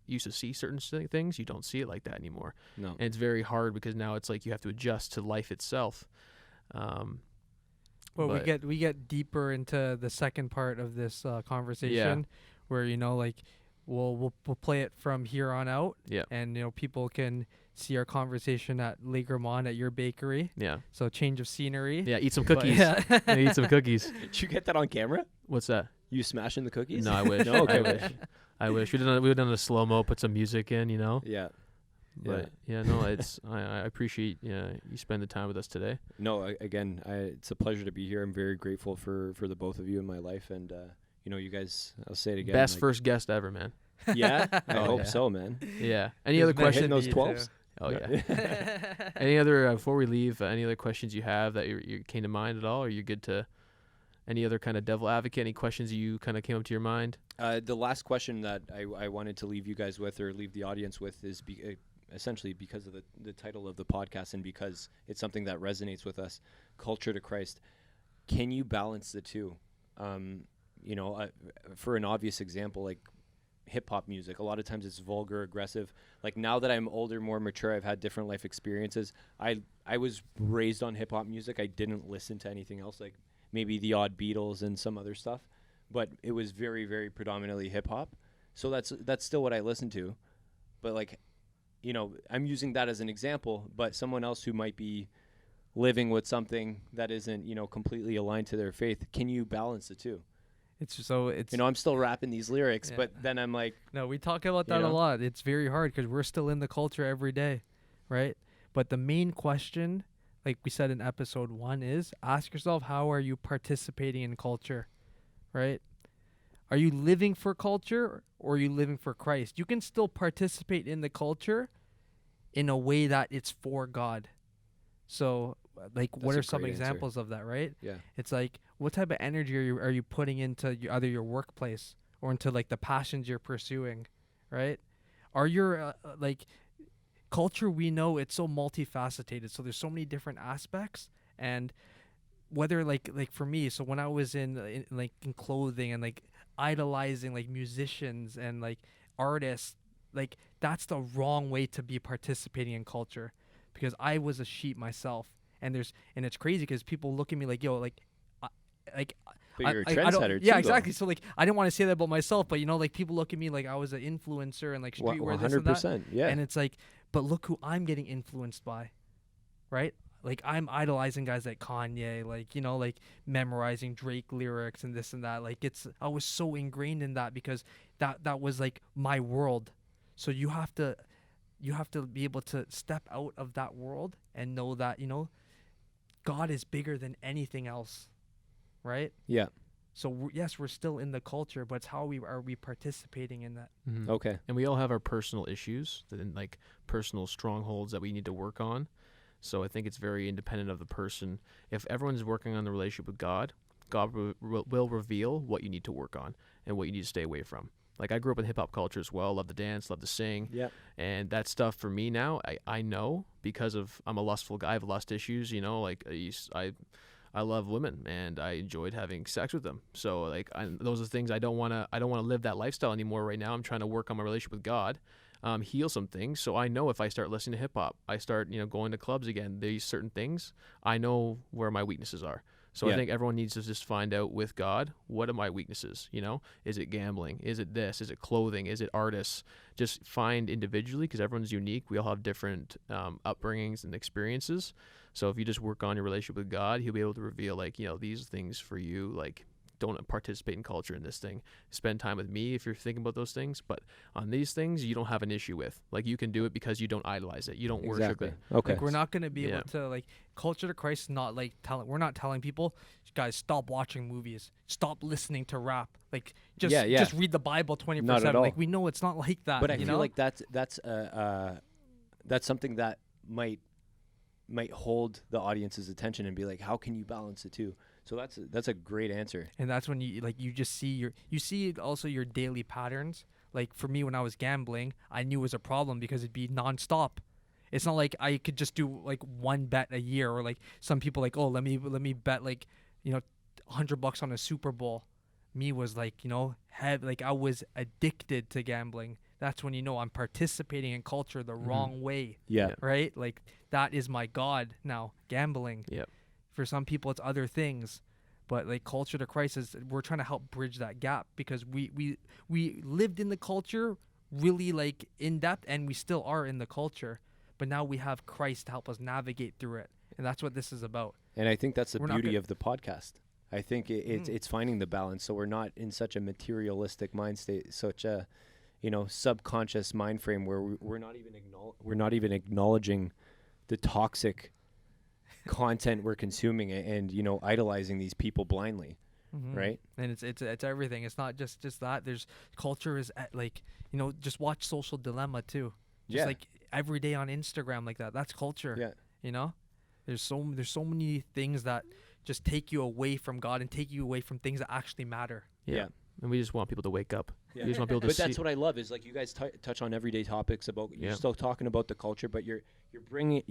used to see certain things, you don't see it like that anymore. No. And it's very hard because now it's like you have to adjust to life itself. Well, we get deeper into the second part of this conversation, where like we'll play it from here on out. Yeah. And people can see our conversation at Le Gourmand at your bakery. Yeah. So change of scenery. Yeah, eat some cookies. Eat some cookies. Did you get that on camera? What's that? You smashing the cookies? No, I wish. No, okay. I wish. We would have done a slow-mo, put some music in, Yeah. But it's I appreciate you spend the time with us today. No, again, it's a pleasure to be here. I'm very grateful for the both of you in my life, and you guys, I'll say it again. Best first guest ever, man. Yeah, I hope so, man. Yeah. Any other questions? Hitting those 12s? Oh yeah. Any other before we leave? Any other questions you have that you came to mind at all? Or are you good to? Any other kind of devil advocate? Any questions you kind of came up to your mind? The last question that I wanted to leave you guys with, or leave the audience with, is essentially because of the title of the podcast, and because it's something that resonates with us, culture to Christ. Can you balance the two? For an obvious example, like hip hop music, a lot of times it's vulgar, aggressive. Like, now that I'm older, more mature, I've had different life experiences. I was raised on hip hop music. I didn't listen to anything else, like maybe the odd Beatles and some other stuff, but it was very, very predominantly hip hop. So that's still what I listen to. But like, I'm using that as an example, but someone else who might be living with something that isn't, completely aligned to their faith, can you balance the two? It's I'm still rapping these lyrics, but then I'm like, no, we talk about that a lot. It's very hard because we're still in the culture every day, right? But the main question, like we said in episode 1, is ask yourself, how are you participating in culture, right? Are you living for culture, or are you living for Christ? You can still participate in the culture in a way that it's for God. So, like, what are some examples of that, right? Yeah. It's like, what type of energy are you putting into either your workplace or into like the passions you're pursuing, right? Are your culture, we know it's so multifaceted, so there's so many different aspects, and whether like for me, so when I was in clothing and like idolizing like musicians and like artists, like that's the wrong way to be participating in culture, because I was a sheep myself, and it's crazy because people look at me like, yo, like but you're a trendsetter too. Yeah, exactly. So like, I didn't want to say that about myself, but like people look at me like I was an influencer and like streetwear, this and that. 100%, yeah. And it's like, but look who I'm getting influenced by, right? Like, I'm idolizing guys like Kanye, like, like memorizing Drake lyrics and this and that. Like, I was so ingrained in that because that was like my world. So you have to be able to step out of that world and know that, God is bigger than anything else, right? Yeah. So yes, we're still in the culture, but it's how are we participating in that? Mm-hmm. Okay. And we all have our personal issues, like personal strongholds that we need to work on. So I think it's very independent of the person. If everyone's working on the relationship with God, God will reveal what you need to work on and what you need to stay away from. Like, I grew up in hip hop culture as well. Love to dance, love to sing. Yeah. And that stuff for me now, I know because I'm a lustful guy. I have lust issues, like I love women and I enjoyed having sex with them. So like, those are things I don't want to live that lifestyle anymore right now. I'm trying to work on my relationship with God, heal some things. So I know if I start listening to hip hop, I start, going to clubs again, these certain things, I know where my weaknesses are. So I think everyone needs to just find out with God, what are my weaknesses? You know, is it gambling? Is it this? Is it clothing? Is it artists? Just find individually, because everyone's unique. We all have different upbringings and experiences. So if you just work on your relationship with God, he'll be able to reveal, like, you know, these things for you, like, don't participate in culture in this thing. Spend time with me if you're thinking about those things. But on these things, you don't have an issue with. Like, you can do it because you don't idolize it. You don't worship it. Okay. Like, we're not going to be able to, like, culture to Christ, not like we're not telling people, guys, stop watching movies. Stop listening to rap. Like, just read the Bible 24/7. Like, we know it's not like that. But I feel like that's something that might hold the audience's attention and be like, how can you balance the two? So that's a great answer. And that's when you just see also your daily patterns. Like, for me, when I was gambling, I knew it was a problem because it'd be nonstop. It's not like I could just do like one bet a year, or like some people like, oh, let me bet like, you know, $100 on a Super Bowl. Me was like, you know, like I was addicted to gambling. That's when, you know, I'm participating in culture the wrong way. Yeah. Right? Like, that is my God now, gambling. Yep. For some people, it's other things. But like, culture to Christ is, we're trying to help bridge that gap, because we lived in the culture really like in depth, and we still are in the culture. But now we have Christ to help us navigate through it. And that's what this is about. And I think that's the beauty of the podcast. I think it's finding the balance, so we're not in such a materialistic mind state, such a, you know, subconscious mind frame where we're not even acknowledging the toxic content we're consuming and you know, idolizing these people blindly, right? And it's everything. It's not just that. There's culture is like, you know, just watch Social Dilemma too. Just like every day on Instagram like that. That's culture. Yeah. You know, there's so many things that just take you away from God and take you away from things that actually matter. Yeah. And we just want people to wake up. Yeah. We just want people to But that's what I love, is like, you guys touch on everyday topics about, you're still talking about the culture, but you're bringing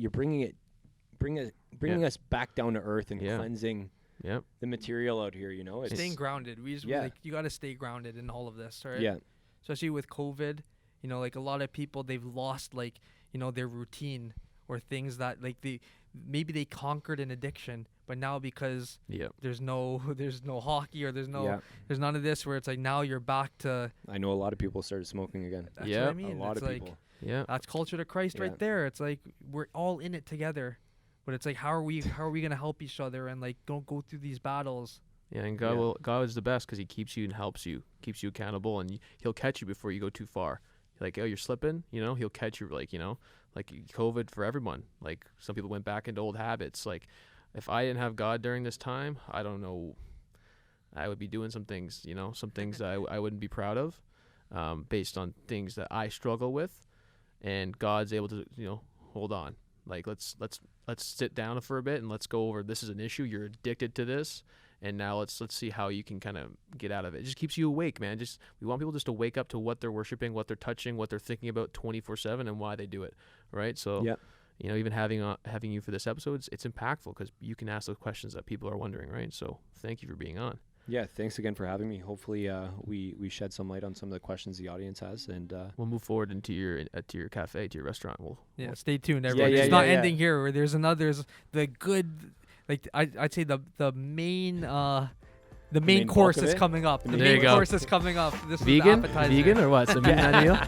us back down to earth and cleansing the material out here, you know. It's staying grounded. We just like, you got to stay grounded in all of this, right? Yeah. Especially with COVID, you know, like a lot of people, they've lost, like, you know, their routine or things that like maybe they conquered an addiction, but now because there's no hockey, or there's none of this, where it's like now you're back to. I know a lot of people started smoking again. That's what I mean. A lot of people. Yeah. That's culture to Christ right there. It's like we're all in it together. But it's like, how are we going to help each other and like don't go through these battles? Yeah, and God is the best, because he keeps you and helps you, keeps you accountable, and he'll catch you before you go too far. Like, oh, you're slipping, you know, he'll catch you, like, you know, like COVID for everyone. Like, some people went back into old habits. Like, if I didn't have God during this time, I don't know, I would be doing some things, you know, some things that I wouldn't be proud of, based on things that I struggle with, and God's able to, you know, hold on. Like, let's sit down for a bit and let's go over, this is an issue, you're addicted to this, and now let's see how you can kind of get out of it. It just keeps you awake, man. We want people just to wake up to what they're worshiping, what they're touching, what they're thinking about 24/7, and why they do it, right? So, you know, even having you for this episode, it's impactful, because you can ask those questions that people are wondering, right? So thank you for being on. Yeah, thanks again for having me. Hopefully, we shed some light on some of the questions the audience has, and we'll move forward into your cafe, to your restaurant. We'll stay tuned, everyone. It's not ending here. There's the good, like I'd say the main main course is coming up. The main course is coming up. This is the appetizer. Vegan or what? Some meal?